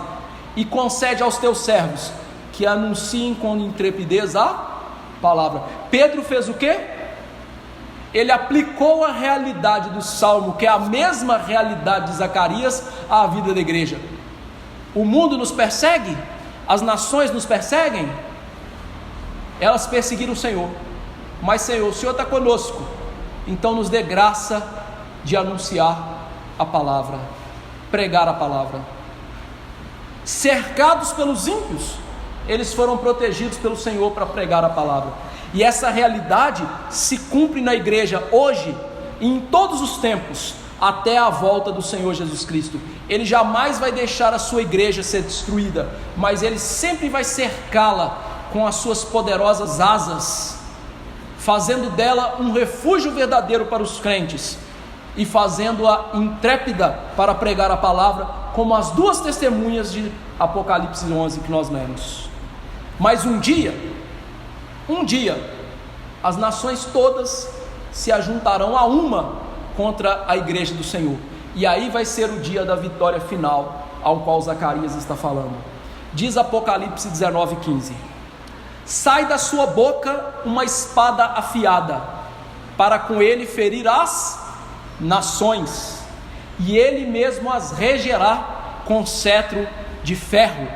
e concede aos teus servos que anunciem com intrepidez a palavra. Pedro fez o quê? Ele aplicou a realidade do Salmo, que é a mesma realidade de Zacarias, à vida da igreja. O mundo nos persegue, as nações nos perseguem, elas perseguiram o Senhor, mas Senhor, o Senhor está conosco, então nos dê graça de anunciar a palavra, pregar a palavra. Cercados pelos ímpios, eles foram protegidos pelo Senhor para pregar a palavra. E essa realidade se cumpre na igreja hoje e em todos os tempos, até a volta do Senhor Jesus Cristo. Ele jamais vai deixar a sua igreja ser destruída, mas Ele sempre vai cercá-la com as suas poderosas asas, fazendo dela um refúgio verdadeiro para os crentes e fazendo-a intrépida para pregar a palavra, como as duas testemunhas de Apocalipse 11 que nós lemos. Mas um dia, as nações todas se ajuntarão a uma contra a igreja do Senhor, e aí vai ser o dia da vitória final, ao qual Zacarias está falando. Diz Apocalipse 19:15: sai da sua boca uma espada afiada, para com ele ferir as nações, e ele mesmo as regerá com cetro de ferro,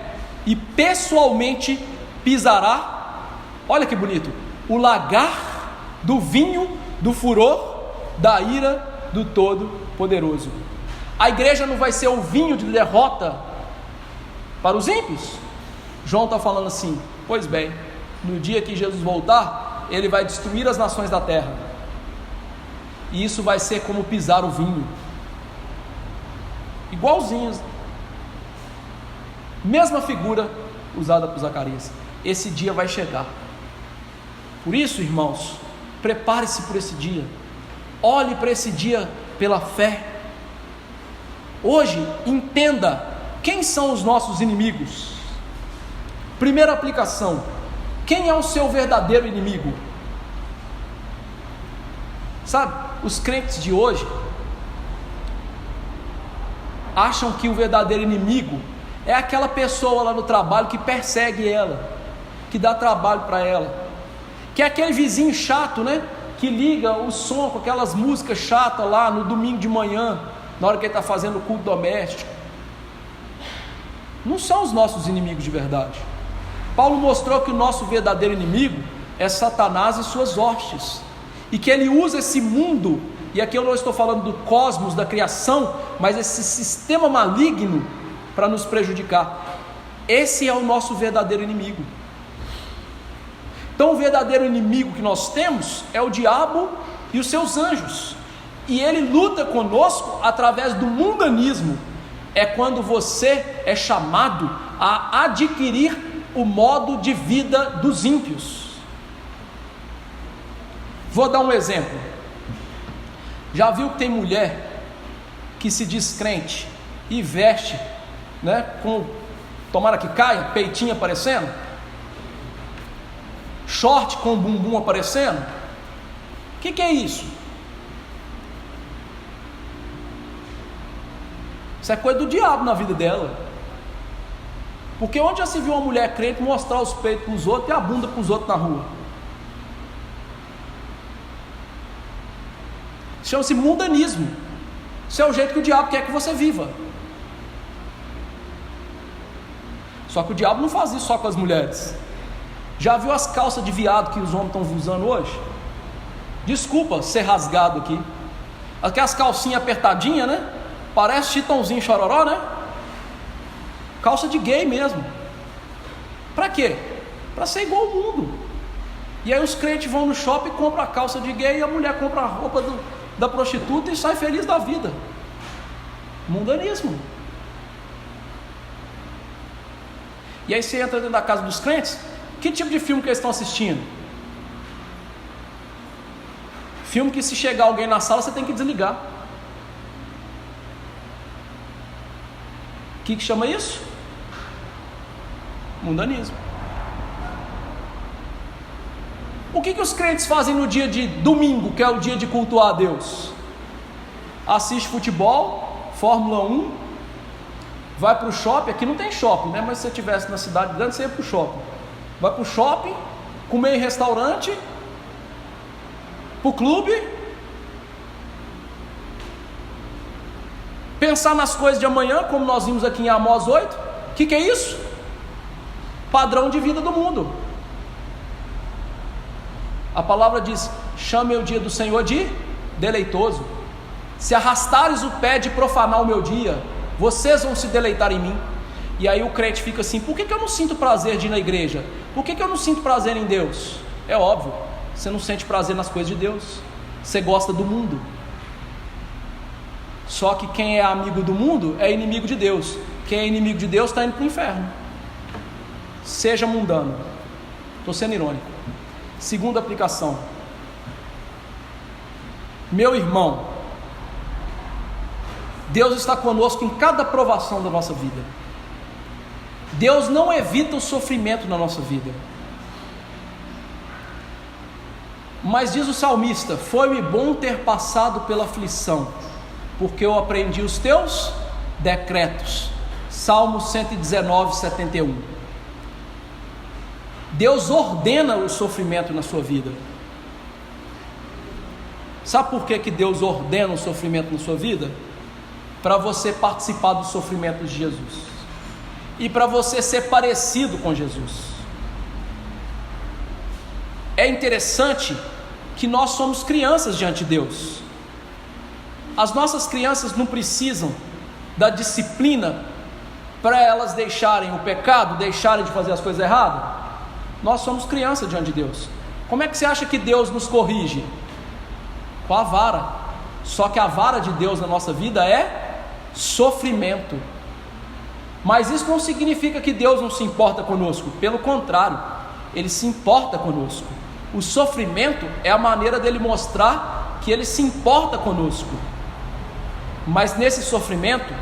e pessoalmente pisará, olha que bonito, o lagar do vinho do furor da ira do Todo-Poderoso. A igreja não vai ser o vinho de derrota para os ímpios? João está falando assim: pois bem, no dia que Jesus voltar, ele vai destruir as nações da terra. E isso vai ser como pisar o vinho. Igualzinhos. Mesma figura usada por Zacarias. Esse dia vai chegar. Por isso, irmãos, prepare-se por esse dia. Olhe para esse dia pela fé. Hoje, entenda quem são os nossos inimigos. Primeira aplicação: quem é o seu verdadeiro inimigo? Sabe, os crentes de hoje acham que o verdadeiro inimigo é aquela pessoa lá no trabalho que persegue ela, que dá trabalho para ela, que é aquele vizinho chato, né? Que liga o som com aquelas músicas chatas lá no domingo de manhã, na hora que ele está fazendo o culto doméstico. Não são os nossos inimigos de verdade. Paulo mostrou que o nosso verdadeiro inimigo é Satanás e suas hostes, e que ele usa esse mundo, e aqui eu não estou falando do cosmos, da criação, mas esse sistema maligno para nos prejudicar. Esse é o nosso verdadeiro inimigo. Então o verdadeiro inimigo que nós temos é o diabo e os seus anjos, e ele luta conosco através do mundanismo. É quando você é chamado a adquirir o modo de vida dos ímpios. Vou dar um exemplo. Já viu que tem mulher que se diz crente e veste, né, com, tomara que caia, peitinho aparecendo, short com bumbum aparecendo? O que é isso? Isso é coisa do diabo na vida dela. Porque onde já se viu uma mulher crente mostrar os peitos para os outros e a bunda para os outros na rua? Chama-se mundanismo. Isso é o jeito que o diabo quer que você viva. Só que o diabo não faz isso só com as mulheres. Já viu as calças de viado que os homens estão usando hoje? Desculpa ser rasgado aqui. Aquelas calcinhas apertadinhas, né? Parece Chitãozinho Chororó, né? Calça de gay mesmo. Pra quê? Pra ser igual ao mundo. E aí os crentes vão no shopping e compram a calça de gay, e a mulher compra a roupa da prostituta e sai feliz da vida. Mundanismo. E aí você entra dentro da casa dos crentes. Que tipo de filme que eles estão assistindo? Filme que se chegar alguém na sala você tem que desligar. O que chama isso? Mundanismo. O que os crentes fazem no dia de domingo, que é o dia de cultuar a Deus? Assiste futebol, Fórmula 1, vai para o shopping. Aqui não tem shopping, né? Mas se você estivesse na cidade grande, você ia para o shopping. Vai para o shopping, comer em restaurante, para o clube, pensar nas coisas de amanhã, como nós vimos aqui em Amós 8. O que é isso? Padrão de vida do mundo. A palavra diz: chame o dia do Senhor de deleitoso. Se arrastares o pé de profanar o meu dia, vocês vão se deleitar em mim. E aí o crente fica assim: por que eu não sinto prazer de ir na igreja? Por que eu não sinto prazer em Deus? É óbvio, você não sente prazer nas coisas de Deus, você gosta do mundo. Só que quem é amigo do mundo é inimigo de Deus. Quem é inimigo de Deus está indo para o inferno. Seja mundano. Estou sendo irônico. Segunda aplicação: meu irmão, Deus está conosco em cada provação da nossa vida. Deus não evita o sofrimento na nossa vida. Mas diz o salmista: foi-me bom ter passado pela aflição, porque eu aprendi os teus decretos. Salmo 119, 71. Deus ordena o sofrimento na sua vida. Sabe por que Deus ordena o sofrimento na sua vida? Para você participar dos sofrimentos de Jesus, e para você ser parecido com Jesus. É interessante que nós somos crianças diante de Deus. As nossas crianças não precisam da disciplina para elas deixarem o pecado, deixarem de fazer as coisas erradas. Nós somos crianças diante de Deus. Como é que você acha que Deus nos corrige? Com a vara. Só que a vara de Deus na nossa vida é sofrimento. Mas isso não significa que Deus não se importa conosco. Pelo contrário, Ele se importa conosco. O sofrimento é a maneira dele mostrar que Ele se importa conosco. Mas nesse sofrimento,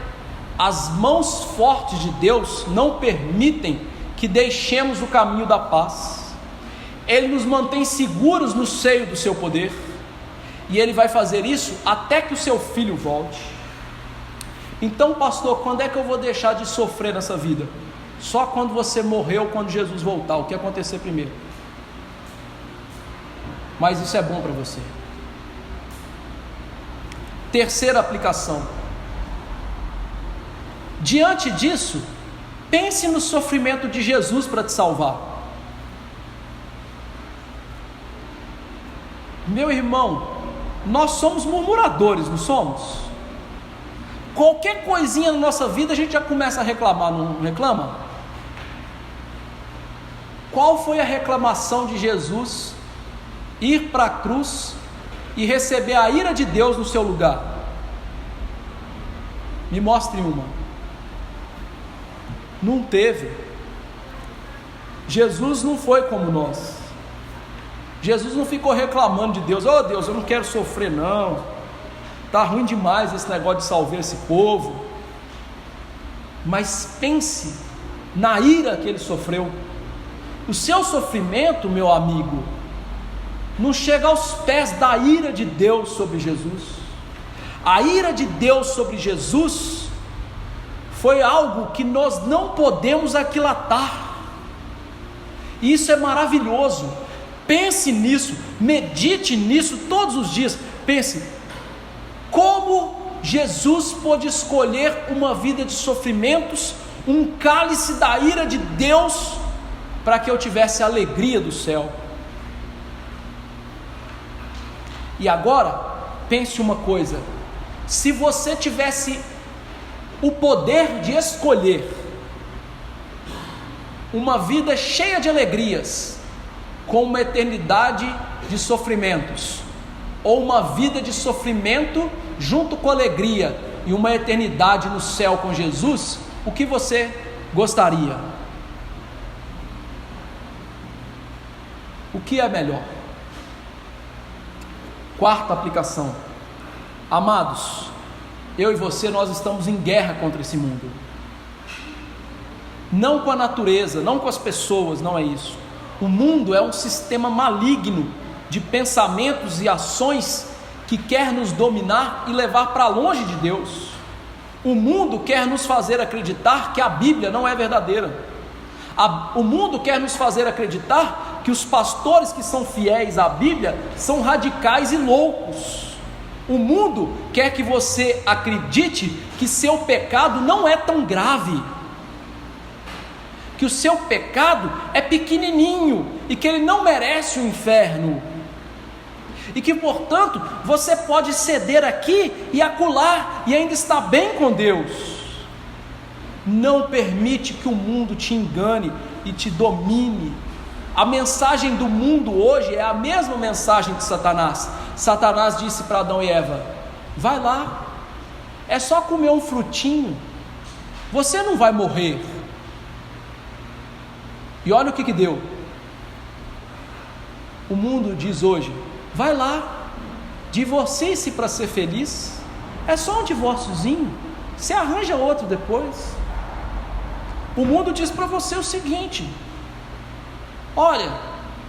as mãos fortes de Deus não permitem que deixemos o caminho da paz. Ele nos mantém seguros no seio do seu poder, e Ele vai fazer isso até que o seu filho volte. Então, pastor, quando é que eu vou deixar de sofrer nessa vida? Só quando você morrer ou quando Jesus voltar, o que acontecer primeiro. Mas isso é bom para você. Terceira aplicação. Diante disso, pense no sofrimento de Jesus para te salvar. Meu irmão, nós somos murmuradores, não somos? Qualquer coisinha na nossa vida a gente já começa a reclamar, não reclama? Qual foi a reclamação de Jesus ir para a cruz e receber a ira de Deus no seu lugar? Me mostre uma. Não teve. Jesus não foi como nós. Jesus não ficou reclamando de Deus: oh Deus, eu não quero sofrer não, está ruim demais esse negócio de salvar esse povo. Mas pense na ira que ele sofreu. O seu sofrimento, meu amigo, não chega aos pés da ira de Deus sobre Jesus. A ira de Deus sobre Jesus foi algo que nós não podemos aquilatar. E isso é maravilhoso. Pense nisso, medite nisso todos os dias. Pense, como Jesus pôde escolher uma vida de sofrimentos, um cálice da ira de Deus, para que eu tivesse a alegria do céu. E agora, pense uma coisa: se você tivesse o poder de escolher uma vida cheia de alegrias, com uma eternidade de sofrimentos, ou uma vida de sofrimento junto com alegria e uma eternidade no céu com Jesus, o que você gostaria? O que é melhor? Quarta aplicação. Amados, eu e você, nós estamos em guerra contra esse mundo. Não com a natureza, não com as pessoas, não é isso. O mundo é um sistema maligno de pensamentos e ações que quer nos dominar e levar para longe de Deus. O mundo quer nos fazer acreditar que a Bíblia não é verdadeira. O mundo quer nos fazer acreditar que os pastores que são fiéis à Bíblia são radicais e loucos. O mundo quer que você acredite que seu pecado não é tão grave, que o seu pecado é pequenininho e que ele não merece o inferno, e que portanto você pode ceder aqui e acolá e ainda estar bem com Deus. Não permite que o mundo te engane e te domine. A mensagem do mundo hoje é a mesma mensagem de Satanás. Satanás disse para Adão e Eva: vai lá, é só comer um frutinho, você não vai morrer. E olha o que deu. O mundo diz hoje: vai lá, divorcie-se para ser feliz, é só um divórciozinho, você arranja outro depois. O mundo diz para você o seguinte: olha,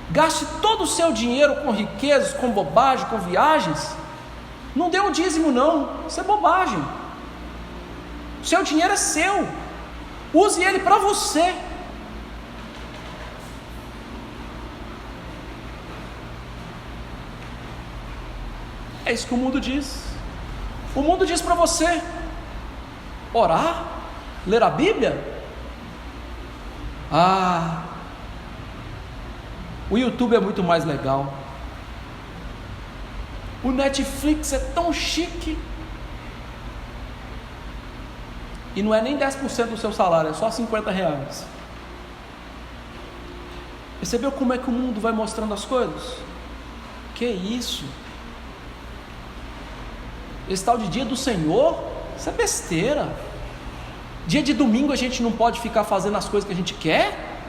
gaste todo o seu dinheiro com riquezas, com bobagem, com viagens, não dê um dízimo não, isso é bobagem. O seu dinheiro é seu, use ele para você. É isso que o mundo diz. O mundo diz para você orar, ler a Bíblia. O YouTube é muito mais legal. O Netflix é tão chique. E não é nem 10% do seu salário, é só R$50. Percebeu como é que o mundo vai mostrando as coisas? Que isso? Esse tal de dia do Senhor, isso é besteira. Dia de domingo a gente não pode ficar fazendo as coisas que a gente quer?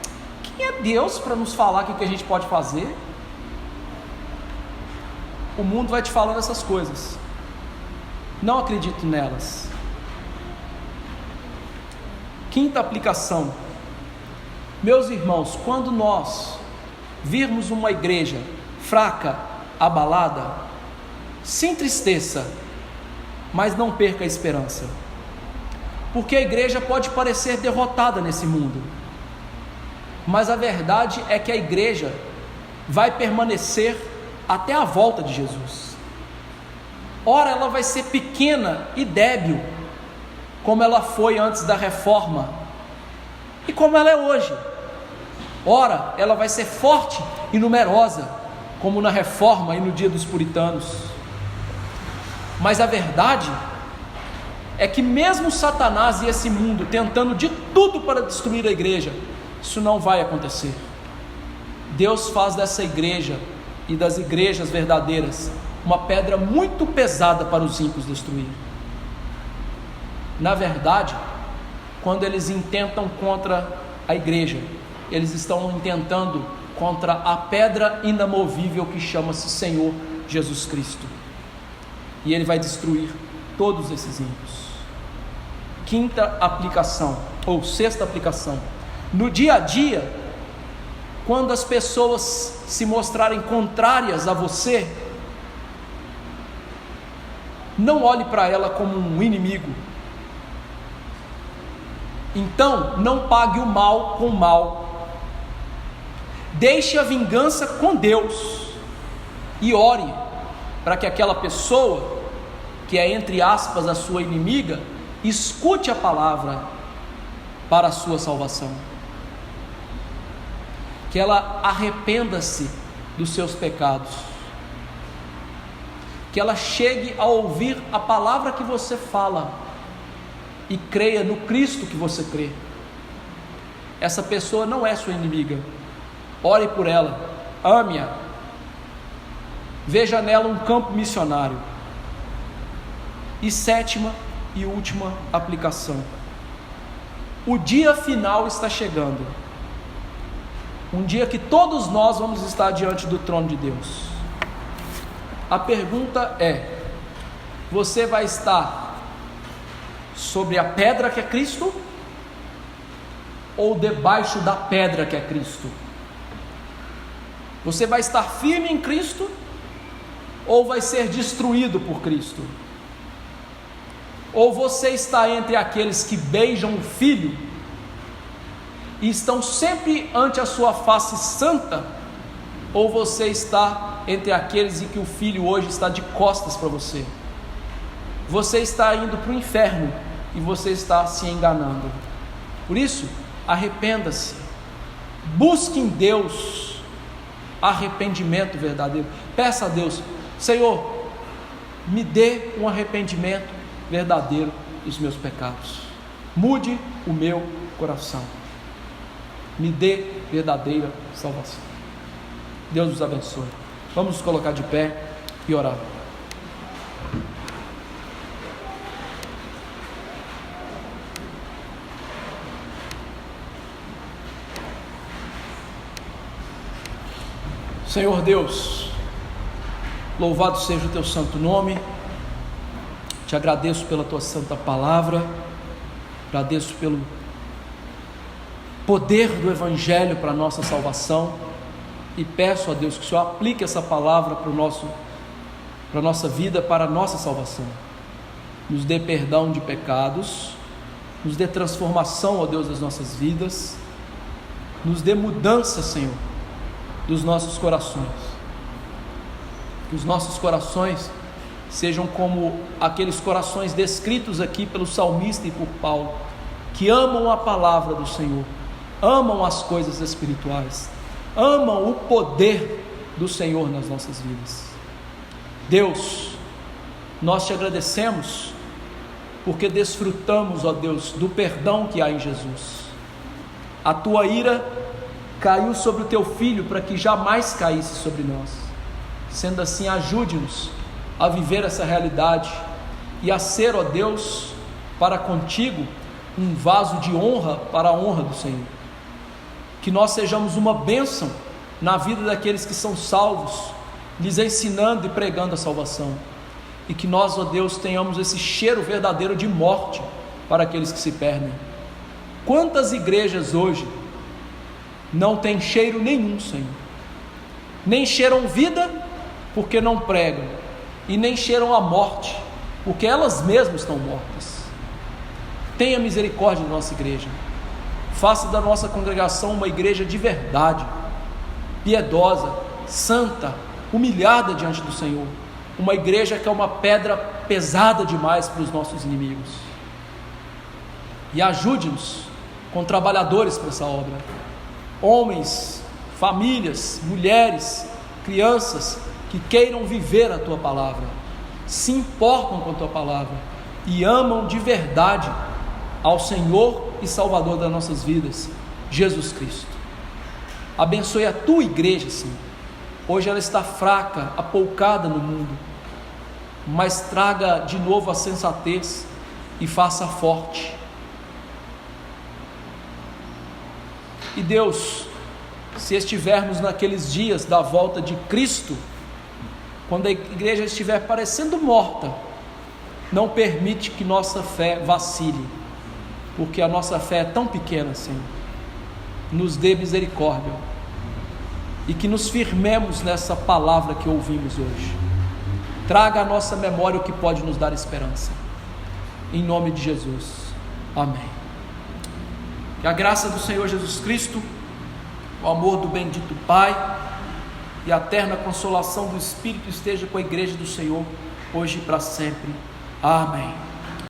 Quem é Deus para nos falar o que a gente pode fazer? O mundo vai te falando essas coisas. Não acredito nelas. Quinta aplicação. Meus irmãos, quando nós virmos uma igreja fraca, abalada, se entristeça, mas não perca a esperança. Porque a igreja pode parecer derrotada nesse mundo, mas a verdade é que a igreja vai permanecer até a volta de Jesus. Ora, ela vai ser pequena e débil, como ela foi antes da reforma, e como ela é hoje. Ora, ela vai ser forte e numerosa, como na reforma e no dia dos puritanos. Mas a verdade é que mesmo Satanás e esse mundo tentando de tudo para destruir a igreja, isso não vai acontecer. Deus faz dessa igreja e das igrejas verdadeiras uma pedra muito pesada para os ímpios destruir. Na verdade, quando eles intentam contra a igreja, eles estão intentando contra a pedra inamovível que chama-se Senhor Jesus Cristo, e Ele vai destruir todos esses ímpios. Quinta aplicação, ou sexta aplicação: no dia a dia, quando as pessoas se mostrarem contrárias a você, não olhe para ela como um inimigo. Então, não pague o mal com o mal. Deixe a vingança com Deus e ore para que aquela pessoa, que é entre aspas a sua inimiga, escute a palavra para a sua salvação. Que ela arrependa-se dos seus pecados. Que ela chegue a ouvir a palavra que você fala e creia no Cristo que você crê. Essa pessoa não é sua inimiga. Ore por ela, ame-a, veja nela um campo missionário. E sétima e última aplicação: o dia final está chegando, um dia que todos nós vamos estar diante do trono de Deus. A pergunta é: você vai estar sobre a pedra que é Cristo, ou debaixo da pedra que é Cristo? Você vai estar firme em Cristo, ou vai ser destruído por Cristo? Ou você está entre aqueles que beijam o Filho e estão sempre ante a sua face santa, ou você está entre aqueles em que o Filho hoje está de costas para você? Você está indo para o inferno e você está se enganando. Por isso, arrependa-se, busque em Deus arrependimento verdadeiro. Peça a Deus: Senhor, me dê um arrependimento verdadeiro dos meus pecados, mude o meu coração, me dê verdadeira salvação. Deus nos abençoe. Vamos nos colocar de pé e orar. Senhor Deus, louvado seja o teu santo nome. Te agradeço pela tua santa palavra, agradeço pelo poder do Evangelho para a nossa salvação, e peço a Deus que o Senhor aplique essa palavra para a nossa vida, para a nossa salvação. Nos dê perdão de pecados, nos dê transformação, ó Deus, das nossas vidas, nos dê mudança, Senhor, dos nossos corações. Que os nossos corações sejam como aqueles corações descritos aqui pelo salmista e por Paulo, que amam a palavra do Senhor, amam as coisas espirituais, amam o poder do Senhor nas nossas vidas. Deus, nós te agradecemos porque desfrutamos, ó Deus, do perdão que há em Jesus. A tua ira caiu sobre o teu Filho para que jamais caísse sobre nós. Sendo assim, ajude-nos a viver essa realidade e a ser, ó Deus, para contigo, um vaso de honra para a honra do Senhor. Que nós sejamos uma bênção na vida daqueles que são salvos, lhes ensinando e pregando a salvação. E que nós, ó Deus, tenhamos esse cheiro verdadeiro de morte para aqueles que se perdem. Quantas igrejas hoje não têm cheiro nenhum, Senhor? Nem cheiram vida, porque não pregam, e nem cheiram a morte, porque elas mesmas estão mortas. Tenha misericórdia da nossa igreja. Faça da nossa congregação uma igreja de verdade, piedosa, santa, humilhada diante do Senhor. Uma igreja que é uma pedra pesada demais para os nossos inimigos. E ajude-nos com trabalhadores para essa obra. Homens, famílias, mulheres, crianças que queiram viver a Tua palavra, se importam com a Tua palavra e amam de verdade ao Senhor e Salvador das nossas vidas, Jesus Cristo. Abençoe a Tua igreja, Senhor. Hoje ela está fraca, apoucada no mundo, mas traga de novo a sensatez e faça forte. E Deus, se estivermos naqueles dias da volta de Cristo, quando a igreja estiver parecendo morta, não permite que nossa fé vacile, porque a nossa fé é tão pequena, Senhor. Nos dê misericórdia e que nos firmemos nessa palavra que ouvimos hoje. Traga à nossa memória o que pode nos dar esperança. Em nome de Jesus. Amém. Que a graça do Senhor Jesus Cristo, o amor do bendito Pai e a eterna consolação do Espírito esteja com a igreja do Senhor, hoje e para sempre. Amém.